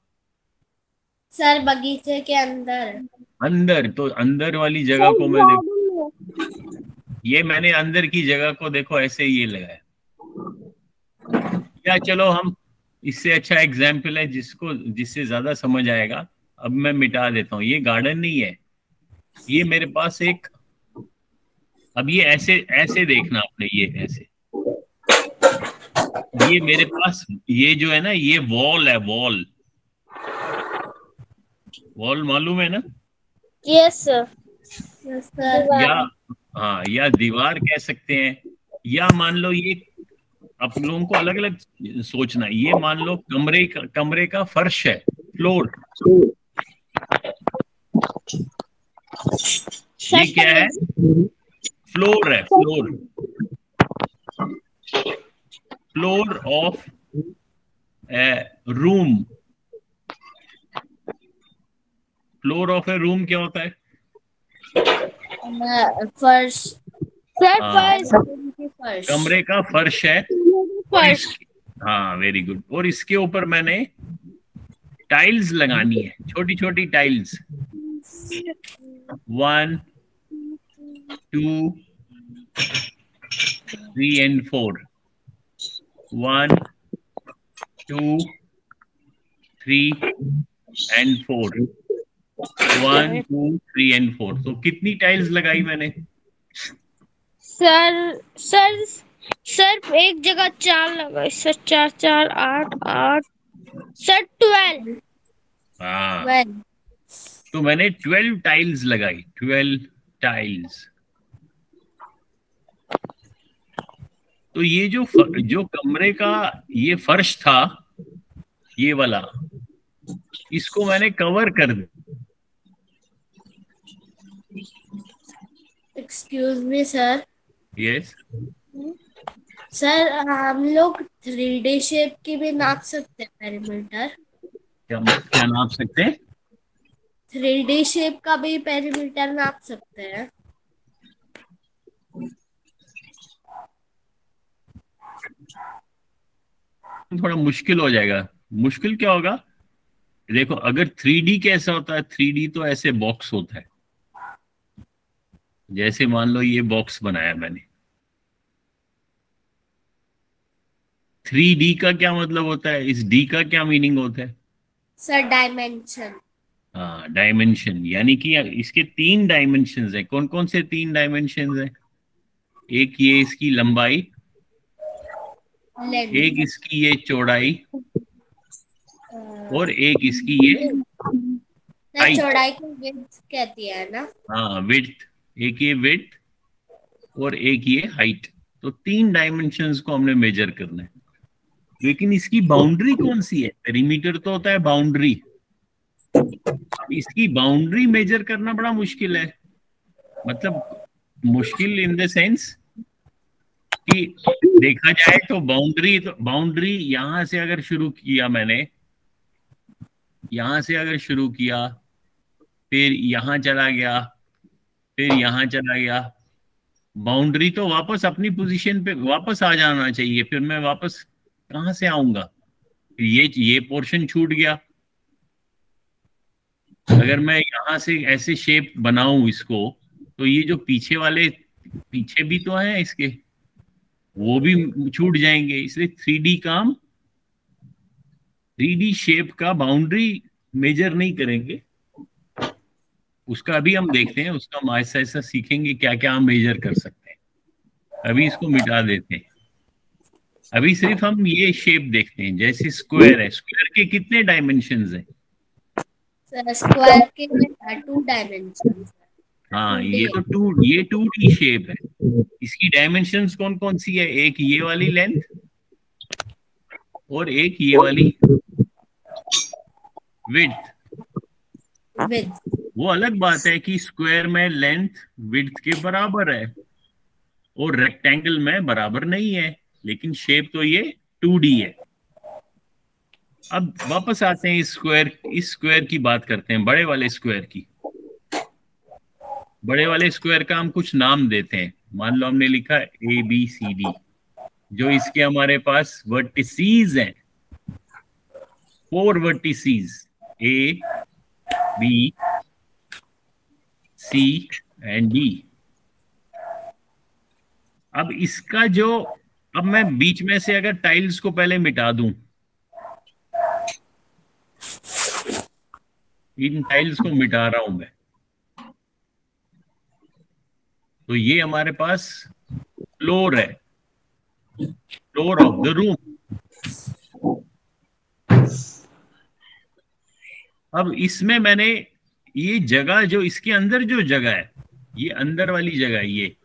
सर बगीचे के अंदर। अंदर। तो अंदर वाली जगह को मैं ये मैंने अंदर की जगह को देखो ऐसे ये लगाया। या चलो हम इससे अच्छा एग्जाम्पल है जिससे ज्यादा समझ आएगा। अब मैं मिटा देता हूँ, ये गार्डन नहीं है, ये मेरे पास एक, अब ये ऐसे ऐसे देखना आपने, ये ऐसे, ये मेरे पास ये जो है ना, ये वॉल है, वॉल। वॉल मालूम है ना? Yes sir. सर या हाँ, या दीवार कह सकते हैं। या मान लो ये, आप लोगों को अलग अलग सोचना है। ये मान लो कमरे का फर्श है, फ्लोर। ये क्या है? फ्लोर है, floor. Floor of A room. Floor of A room क्या होता है? फर्श। सर हाँ, फर्श। कमरे का फर्श है। और फर्स्ट। हाँ, वेरी गुड। और इसके ऊपर मैंने टाइल्स लगानी है, छोटी छोटी टाइल्स। 1 2 3 and 4। 1 2 3 and 4। 1 2 3 and 4। तो कितनी टाइल्स लगाई मैंने? सर सर सर एक जगह 4 लगाए सर, 4 4 8 8 सर 12। हाँ, तो मैंने 12 टाइल्स लगाई, 12 टाइल्स। तो ये जो कमरे का ये फर्श था, ये वाला, इसको मैंने कवर कर दिया। Excuse me sir. Yes. Sir हम लोग 3D शेप की भी नाप सकते हैं पेरीमीटर। क्या क्या नाप सकते हैं? 3D शेप का भी पेरीमीटर नाप सकते हैं। थोड़ा मुश्किल हो जाएगा। मुश्किल क्या होगा? देखो, अगर 3D कैसा होता है, 3D तो ऐसे बॉक्स होता है। जैसे मान लो ये बॉक्स बनाया मैंने। 3D का क्या मतलब होता है? इस डी का क्या मीनिंग होता है? Sir dimension. हाँ, डायमेंशन। यानी कि इसके 3 डायमेंशंस हैं। कौन कौन से 3 डायमेंशंस हैं? एक ये इसकी लंबाई, लेंथ। एक इसकी ये चौड़ाई, और एक इसकी ये हाइट। चौड़ाई को विड्थ कहती है ना। हाँ, विड्थ। एक ये विड्थ और एक ये हाइट। तो 3 डायमेंशंस को हमने मेजर करना है। लेकिन इसकी बाउंड्री कौन सी है? पेरीमीटर तो होता है बाउंड्री। अब इसकी बाउंड्री मेजर करना बड़ा मुश्किल है। मतलब मुश्किल इन द सेंस कि देखा जाए तो बाउंड्री यहां से अगर शुरू किया मैंने, यहां से अगर शुरू किया, फिर यहां चला गया, फिर यहां चला गया, बाउंड्री तो वापस अपनी पोजीशन पे वापस आ जाना चाहिए। फिर मैं वापस कहां से आऊंगा? ये पोर्शन छूट गया। अगर मैं यहां से ऐसे शेप बनाऊं इसको, तो ये जो पीछे वाले, पीछे भी तो है इसके, वो भी छूट जाएंगे। इसलिए 3D शेप का बाउंड्री मेजर नहीं करेंगे, उसका अभी हम देखते हैं, उसका हम ऐसा ऐसा सीखेंगे क्या क्या हम मेजर कर सकते हैं। अभी इसको मिटा देते हैं। अभी सिर्फ हम ये शेप देखते हैं, जैसे स्क्वायर है, स्क्वायर के कितने डायमेंशंस हैं? स्क्वायर के 2 डायमेंशन। हाँ, ये तो ये 2D शेप है। इसकी डायमेंशंस कौन कौन सी है? एक ये वाली लेंथ और एक ये वाली विड्थ। वो अलग बात है कि स्क्वायर में लेंथ विड्थ के बराबर है और रेक्टेंगल में बराबर नहीं है, लेकिन शेप तो ये 2D है। अब वापस आते हैं इस स्क्वायर की बात करते हैं, बड़े वाले स्क्वायर की। बड़े वाले स्क्वायर का हम कुछ नाम देते हैं। मान लो हमने लिखा ABCD, जो इसके हमारे पास वर्टिसीज हैं, 4 vertices, A, B, C and D। अब इसका जो, अब मैं बीच में से अगर टाइल्स को पहले मिटा दूं, इन टाइल्स को मिटा रहा हूं मैं, तो ये हमारे पास फ्लोर है, फ्लोर ऑफ द रूम। अब इसमें मैंने ये जगह, जो इसके अंदर जो जगह है, ये अंदर वाली जगह है, ये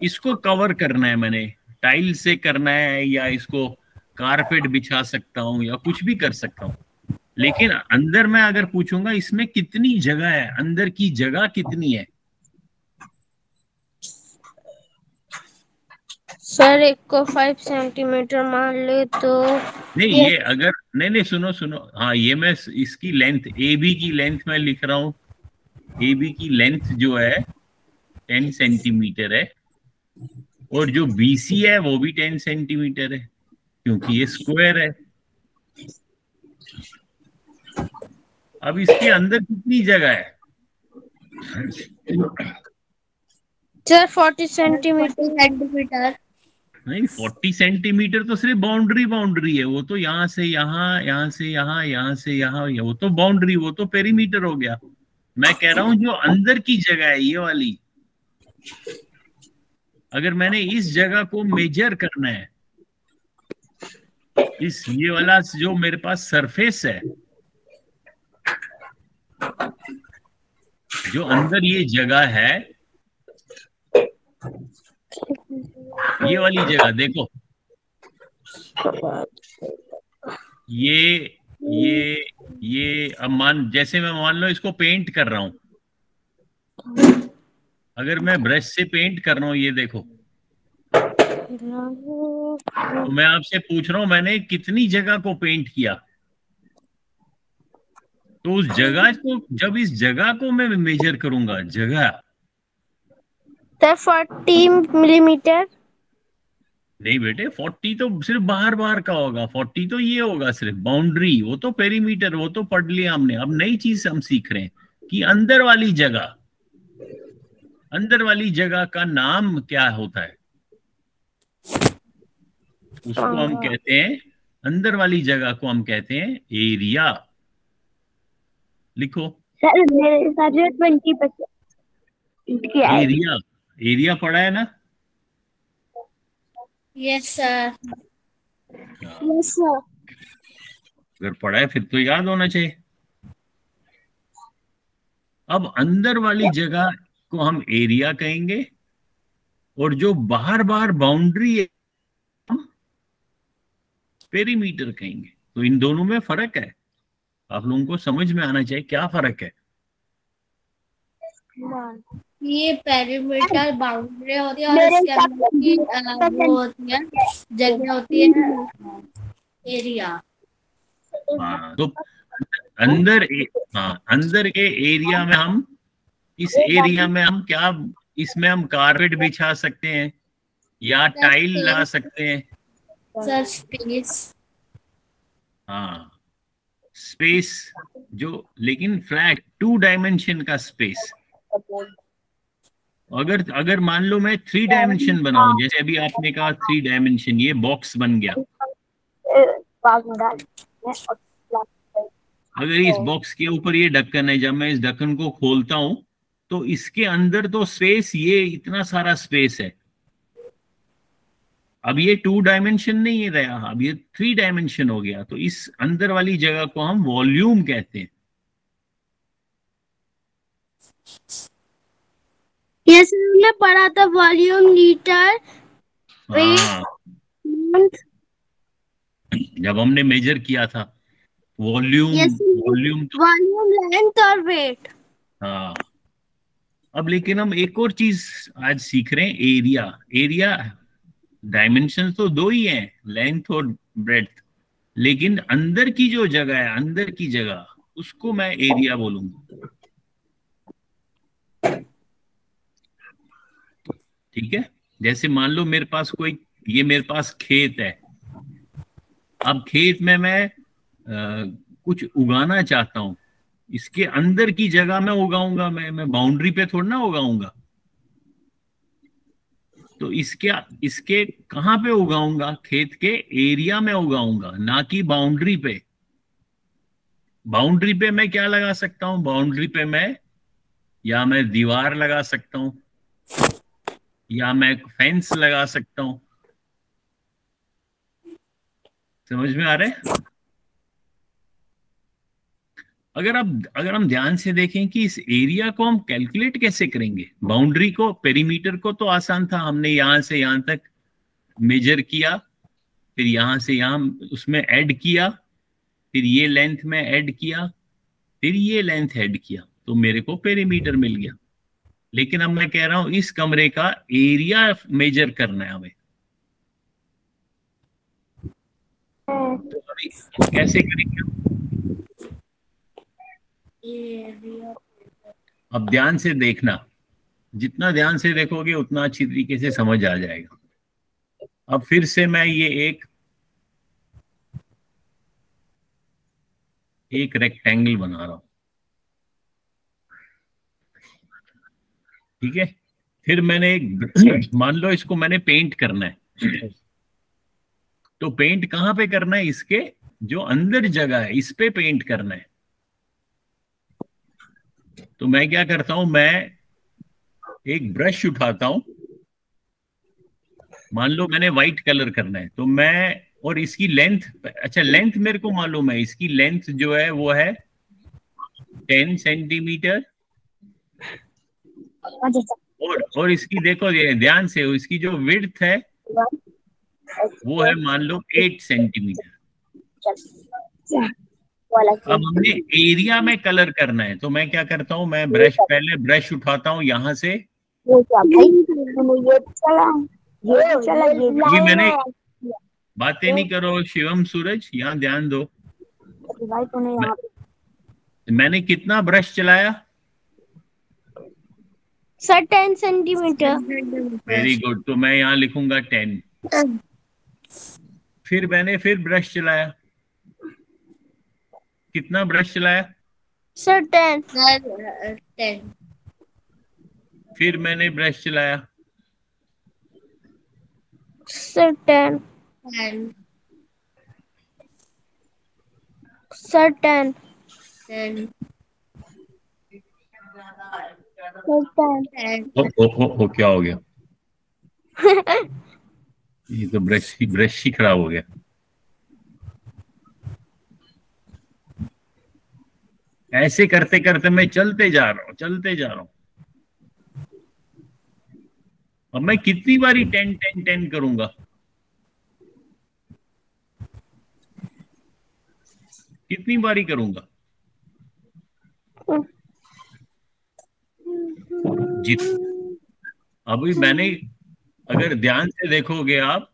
इसको कवर करना है मैंने, टाइल से करना है, या इसको कारपेट बिछा सकता हूं, या कुछ भी कर सकता हूं। लेकिन अंदर मैं अगर पूछूंगा इसमें कितनी जगह है, अंदर की जगह कितनी है? सर एक को 5 सेंटीमीटर मान ले तो नहीं, ये अगर नहीं, सुनो सुनो, हाँ, ये मैं इसकी लेंथ, AB की लेंथ मैं लिख रहा हूं। AB की लेंथ जो है 10 सेंटीमीटर है, और जो BC है वो भी 10 सेंटीमीटर है, क्योंकि ये स्क्वायर है। अब इसके अंदर कितनी जगह है? Sir 40 centimetre. नहीं, 40 सेंटीमीटर तो सिर्फ बाउंड्री है। वो तो यहाँ से यहाँ, यहाँ से यहाँ, यहाँ से यहाँ, वो तो बाउंड्री, वो तो पेरीमीटर हो गया। मैं कह रहा हूं जो अंदर की जगह है, ये वाली, अगर मैंने इस जगह को मेजर करना है, ये वाला जो मेरे पास सरफेस है, जो अंदर ये जगह है, ये वाली जगह देखो, ये अब जैसे मैं मान लो इसको पेंट कर रहा हूं, अगर मैं ब्रश से पेंट कर रहा हूं, ये देखो, तो मैं आपसे पूछ रहा हूं मैंने कितनी जगह को पेंट किया। तो उस जगह को, जब इस जगह को मैं मेजर करूंगा, जगह, सर 40 मिलीमीटर। नहीं बेटे, 40 तो सिर्फ बाहर बाहर का होगा, 40 तो ये होगा सिर्फ बाउंड्री, वो तो पेरीमीटर, वो तो पढ़ लिया हमने। अब नई चीज हम सीख रहे हैं कि अंदर वाली जगह, अंदर वाली जगह का नाम क्या होता है? उसको हम कहते हैं, अंदर वाली जगह को हम कहते हैं एरिया। लिखो सर मेरे हिसाब से 20%। एरिया पढ़ा है ना? Yes sir. Yes sir. अगर पढ़ा है फिर तो याद होना चाहिए। अब अंदर वाली जगह को हम एरिया कहेंगे, और जो बाहर बाहर बाउंड्री है हम पेरीमीटर कहेंगे। तो इन दोनों में फर्क है, आप लोगों को समझ में आना चाहिए क्या फर्क है। ये पेरीमीटर बाउंड्री होती है, और इसके अंदर की वो होती है, जगह होती है एरिया। हाँ, तो अंदर अंदर के एरिया में हम, इस एरिया में हम क्या, इसमें हम कारपेट बिछा सकते हैं या टाइल ला सकते हैं। Sir space. हाँ, स्पेस, जो लेकिन फ्लैट 2 डायमेंशन का स्पेस। अगर मान लो मैं 3 डायमेंशन बनाऊं, जैसे अभी आपने कहा 3 डायमेंशन, ये बॉक्स बन गया। अगर इस बॉक्स के ऊपर ये ढक्कन है, जब मैं इस ढक्कन को खोलता हूं तो इसके अंदर तो स्पेस, ये इतना सारा स्पेस है। अब ये 2 डायमेंशन नहीं रहा, अब ये 3 डायमेंशन हो गया। तो इस अंदर वाली जगह को हम वॉल्यूम कहते हैं। ये सर हमने पढ़ा था, वॉल्यूम, लीटर, हाँ, वेट, जब हमने मेजर किया था वॉल्यूम, यस वॉल्यूम तो वॉल्यूम, लेंथ और वेट। हाँ। अब लेकिन हम एक और चीज आज सीख रहे हैं, एरिया। एरिया डायमेंशन तो 2 ही हैं, लेंथ और ब्रेड्थ, लेकिन अंदर की जो जगह है, अंदर की जगह, उसको मैं एरिया बोलूंगा। ठीक है, जैसे मान लो मेरे पास कोई, ये मेरे पास खेत है। अब खेत में मैं कुछ उगाना चाहता हूं, इसके अंदर की जगह में उगाऊंगा, मैं बाउंड्री पे थोड़ा ना उगाऊंगा। तो इसके इसके कहाँ पे उगाऊंगा? खेत के एरिया में उगाऊंगा, ना कि बाउंड्री पे। बाउंड्री पे मैं क्या लगा सकता हूँ? बाउंड्री पे मैं, या मैं दीवार लगा सकता हूँ, या मैं फेंस लगा सकता हूँ। समझ में आ रहा है? अगर हम ध्यान से देखें कि इस एरिया को हम कैलकुलेट कैसे करेंगे। बाउंड्री को, पेरीमीटर को तो आसान था, हमने यहां से यहां तक मेजर किया, फिर यहां से यहां उसमें ऐड किया, फिर ये लेंथ में ऐड किया, फिर ये लेंथ ऐड किया, तो मेरे को पेरीमीटर मिल गया। लेकिन अब मैं कह रहा हूं इस कमरे का एरिया मेजर करना है हमें। तो अभी कैसे करेंगे? अब ध्यान से देखना, जितना ध्यान से देखोगे उतना अच्छी तरीके से समझ आ जाएगा। अब फिर से मैं ये एक रेक्टेंगल बना रहा हूं। ठीक है, फिर मैंने एक मान लो इसको मैंने पेंट करना है। तो पेंट कहां पे करना है? इसके जो अंदर जगह है इस पे पेंट करना है। तो मैं क्या करता हूं, मैं एक ब्रश उठाता हूं। मान लो मैंने व्हाइट कलर करना है, तो मैं, और इसकी लेंथ, अच्छा लेंथ मेरे को मालूम है, इसकी लेंथ जो है वो है 10 सेंटीमीटर। और इसकी देखो ध्यान से, इसकी जो विड्थ है वो है मान लो 8 सेंटीमीटर। अब हमने एरिया में कलर करना है, तो मैं क्या करता हूं, मैं पहले ब्रश उठाता हूं यहां से। अभी मैंने, बातें नहीं करो शिवम, सूरज, यहाँ ध्यान दो। मैंने कितना ब्रश चलाया? Sir 10 centimetre. वेरी गुड, तो मैं यहाँ लिखूंगा 10। फिर मैंने फिर ब्रश चलाया, कितना ब्रश चलाया? सर 10। फिर मैंने ब्रश चलाया, सर 10। सर 10। ओ, क्या हो गया? ये तो ब्रश ही खराब हो गया। ऐसे करते करते मैं चलते जा रहा हूं। अब मैं कितनी बारी 10 10 10 करूंगा? कितनी बारी करूंगा? जित अभी मैंने, अगर ध्यान से देखोगे आप,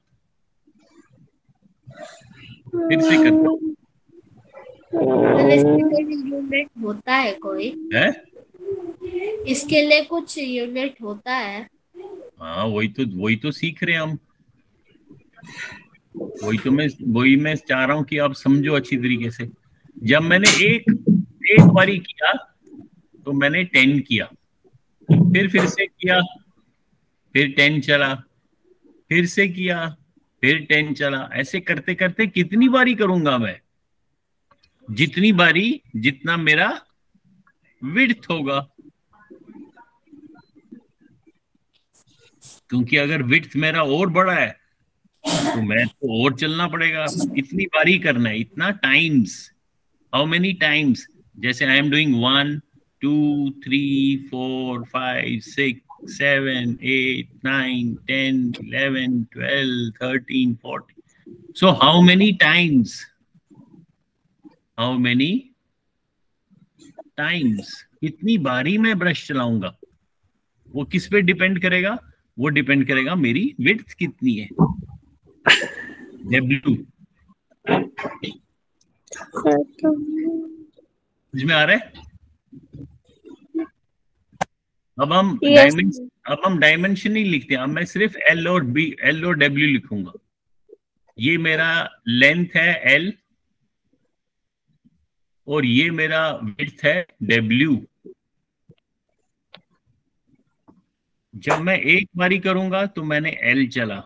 फिर से करता हूं। यूनिट होता है कोई है? इसके लिए कुछ यूनिट होता है? हाँ, वही तो सीख रहे हैं हम। वही मैं चाह रहा हूं कि आप समझो अच्छी तरीके से। जब मैंने एक बारी किया तो मैंने 10 किया, फिर से किया, फिर 10 चला, फिर से किया, फिर 10 चला। ऐसे करते करते कितनी बारी करूंगा मैं? जितनी बारी जितना मेरा विड्थ होगा, क्योंकि अगर विड्थ मेरा और बड़ा है तो मैं तो और चलना पड़ेगा, इतनी बारी करना है, इतना टाइम्स। How many times? जैसे I am doing 1 2 3 4 5 6 7 8 9 10 11 12 13 14, so how many times? How many times? कितनी बारी मैं ब्रश चलाऊंगा, वो किस पे डिपेंड करेगा? वो डिपेंड करेगा मेरी विड्थ कितनी है, W। समझ में आ रहा है? अब हम डायमेंशन नहीं लिखते, अब मैं सिर्फ L और W लिखूंगा। ये मेरा लेंथ है L और ये मेरा विड्थ है W। जब मैं एक बारी करूंगा तो मैंने L चला,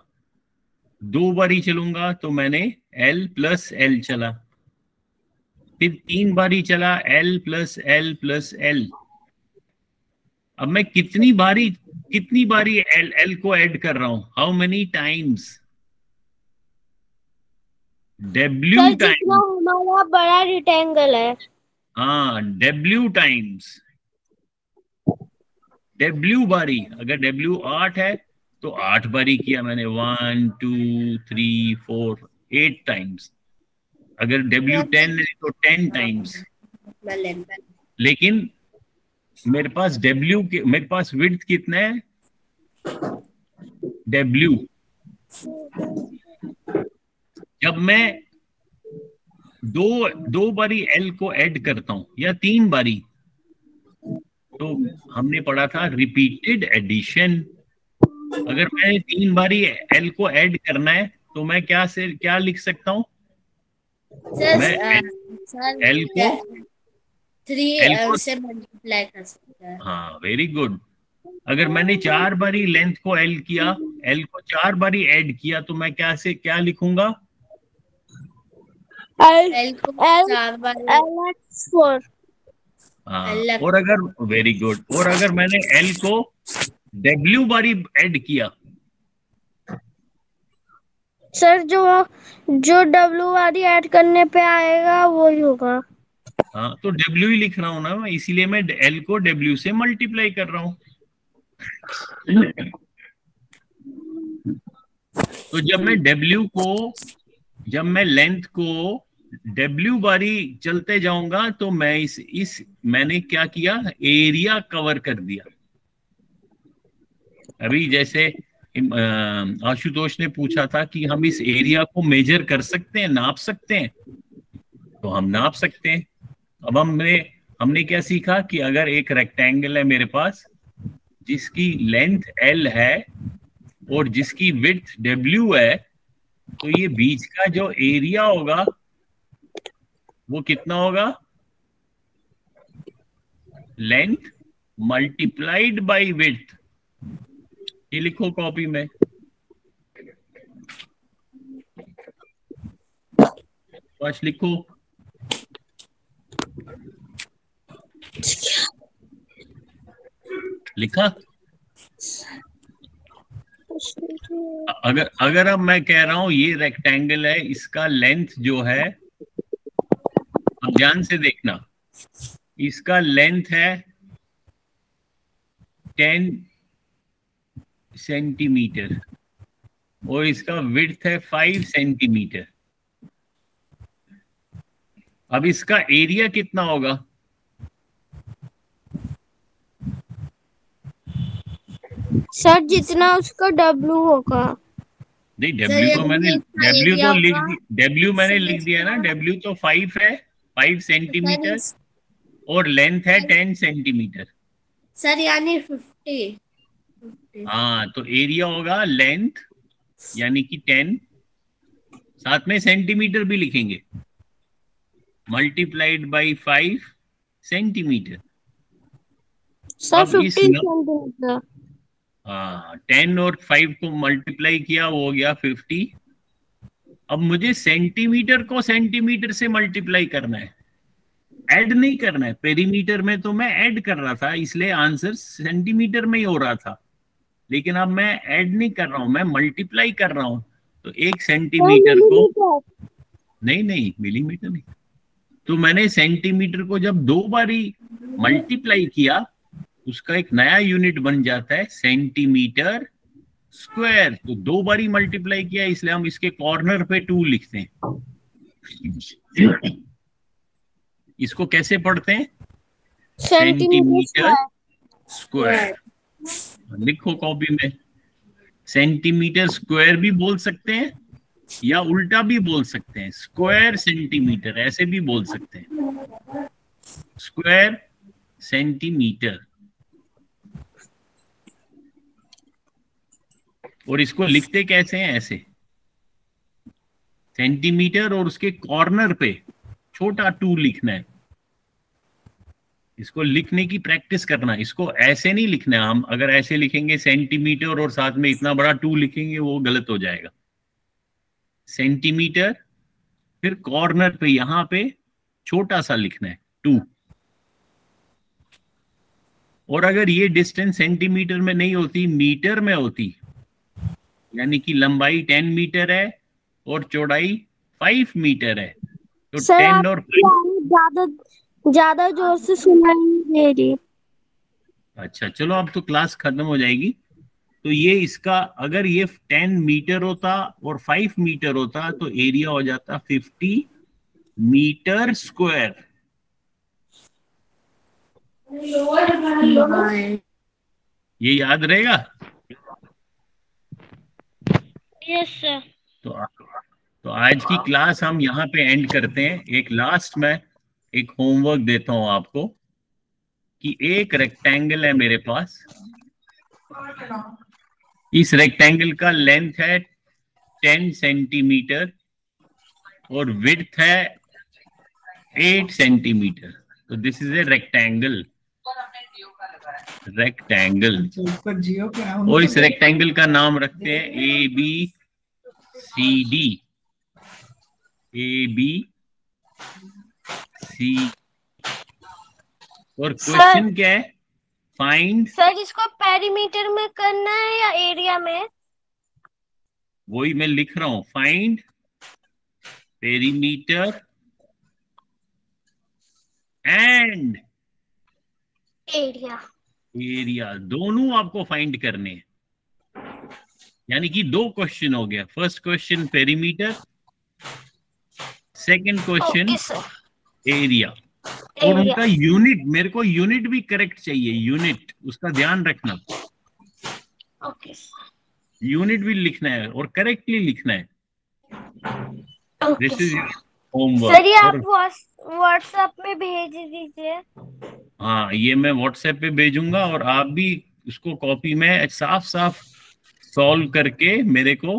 2 बारी चलूंगा तो मैंने L प्लस L चला, फिर 3 बारी चला L plus L plus L। अब मैं कितनी बारी L को ऐड कर रहा हूं? How many times? W sir time. जितना हमारा बड़ा रेक्टेंगल है, हाँ, W टाइम्स, W बारी। अगर W 8 है तो 8 बारी किया मैंने, 1 2 3 4 8 टाइम्स। अगर W 10 है तो 10 टाइम्स। लेकिन मेरे पास मेरे पास विड्थ कितना है? W। जब मैं दो बारी L को ऐड करता हूं या 3 बारी, तो हमने पढ़ा था रिपीटेड एडिशन। अगर मैंने 3 बारी L को ऐड करना है तो मैं क्या लिख सकता हूं? मैं L को 3 से मल्टीप्लाई कर सकते हैं। हाँ, वेरी गुड। अगर मैंने 4 बारी लेंथ को L किया, L को 4 बारी ऐड किया, तो मैं क्या लिखूंगा? L को 4 बार L4। हाँ, और अगर वेरी गुड, और अगर मैंने L को W बारी ऐड किया, सर जो W वाली ऐड करने पे आएगा वही होगा। हाँ, तो W ही लिख रहा हूं ना मैं, इसीलिए मैं L को W से मल्टीप्लाई कर रहा हूं। तो जब मैं लेंथ को W बारी चलते जाऊंगा तो मैं मैंने क्या किया? एरिया कवर कर दिया। अभी जैसे आशुतोष ने पूछा था कि हम इस एरिया को मेजर कर सकते हैं, नाप सकते हैं, तो हम नाप सकते हैं। अब हमने क्या सीखा कि अगर एक रेक्टेंगल है मेरे पास जिसकी लेंथ L है और जिसकी विड्थ W है, तो ये बीच का जो एरिया होगा वो कितना होगा? Length multiplied by width. ये लिखो कॉपी में, बस लिखो। लिखा? अगर अब मैं कह रहा हूं ये रेक्टेंगल है, इसका लेंथ जो है, अब ध्यान से देखना, इसका लेंथ है 10 सेंटीमीटर और इसका विड्थ है 5 सेंटीमीटर। अब इसका एरिया कितना होगा? सर जितना उसका W होगा। नहीं, W मैंने लिख दिया ना। W तो 5 है, 5 सेंटीमीटर, और लेंथ है 10 सेंटीमीटर। सर यानी 50। हाँ, तो एरिया होगा लेंथ यानी कि 10, साथ में सेंटीमीटर भी लिखेंगे, multiplied by 5 centimetre. Sir 50 centimetre. हाँ, 10 और 5 को मल्टीप्लाई किया, वो हो गया 50। अब मुझे सेंटीमीटर को सेंटीमीटर से मल्टीप्लाई करना है, ऐड नहीं करना है। पेरीमीटर में तो मैं ऐड कर रहा था, इसलिए आंसर सेंटीमीटर में ही हो रहा था, लेकिन अब मैं ऐड नहीं कर रहा हूं, मैं मल्टीप्लाई कर रहा हूं। तो 1 सेंटीमीटर को, नहीं नहीं मिलीमीटर नहीं, तो मैंने सेंटीमीटर को जब 2 बारी मल्टीप्लाई किया, उसका एक नया यूनिट बन जाता है सेंटीमीटर स्क्वायर। तो 2 बारी मल्टीप्लाई किया, इसलिए हम इसके कॉर्नर पे 2 लिखते हैं। इसको कैसे पढ़ते हैं? Centimetre square. लिखो कॉपी में, सेंटीमीटर स्क्वायर भी बोल सकते हैं या उल्टा भी बोल सकते हैं, स्क्वायर सेंटीमीटर ऐसे भी बोल सकते हैं, स्क्वायर सेंटीमीटर। और इसको लिखते कैसे हैं? ऐसे, सेंटीमीटर और उसके कॉर्नर पे छोटा 2 लिखना है। इसको लिखने की प्रैक्टिस करना, इसको ऐसे नहीं लिखना है। हम अगर ऐसे लिखेंगे सेंटीमीटर और साथ में इतना बड़ा 2 लिखेंगे, वो गलत हो जाएगा। सेंटीमीटर, फिर कॉर्नर पे यहां पे छोटा सा लिखना है 2। और अगर ये डिस्टेंस सेंटीमीटर में नहीं होती, मीटर में होती, यानी कि लंबाई 10 मीटर है और चौड़ाई 5 मीटर है, तो सर 10 और 5। ज्यादा ज्यादा जोर से सुनाई नहीं दे रही। अच्छा चलो, अब तो क्लास खत्म हो जाएगी। तो ये इसका, अगर ये 10 मीटर होता और 5 मीटर होता, तो एरिया हो जाता 50 मीटर स्क्वायर। ये याद रहेगा? Yes sir. तो आज की क्लास हम यहाँ पे एंड करते हैं। एक लास्ट में एक होमवर्क देता हूं आपको, कि एक रेक्टेंगल है मेरे पास। इस रेक्टेंगल का लेंथ है 10 सेंटीमीटर और विड्थ है 8 सेंटीमीटर। तो दिस इज ए रेक्टेंगल, और इस रेक्टेंगल का नाम रखते हैं ABCD। ABC। और क्वेश्चन क्या है? फाइंड। सर इसको पेरीमीटर में करना है या एरिया में? वही मैं लिख रहा हूं, फाइंड पेरीमीटर एंड एरिया, दोनों आपको फाइंड करने हैं। यानी कि 2 क्वेश्चन हो गया। First question perimeter, second question area. और उनका यूनिट, मेरे को यूनिट भी करेक्ट चाहिए, यूनिट उसका ध्यान रखना। ओके। यूनिट भी लिखना है और करेक्टली लिखना है। This is homework. सर ये आप व्हाट्सएप में भेज दीजिए। हाँ, ये मैं व्हाट्सएप पे भेजूंगा, और आप भी उसको कॉपी में साफ साफ सॉल्व करके मेरे को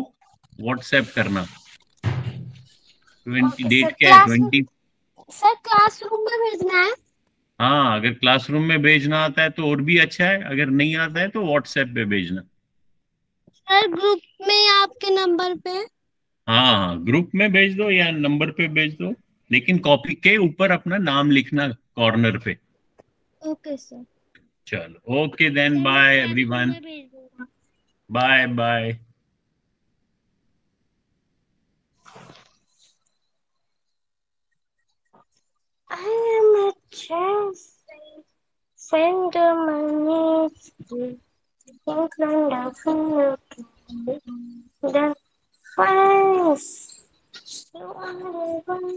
व्हाट्सएप करना। 20 डेट क्या है? 20। सर क्लासरूम में भेजना है? हाँ, अगर क्लासरूम में भेजना आता है तो और भी अच्छा है, अगर नहीं आता है तो व्हाट्सएप पे भेजना। सर ग्रुप में या आपके नंबर पे? हाँ हाँ, ग्रुप में भेज दो या नंबर पे भेज दो, लेकिन कॉपी के ऊपर अपना नाम लिखना कॉर्नर पे। Okay sir. चलो, okay then, bye everyone. Bye bye. I am a chasing friend of my needs to England of the face you are the one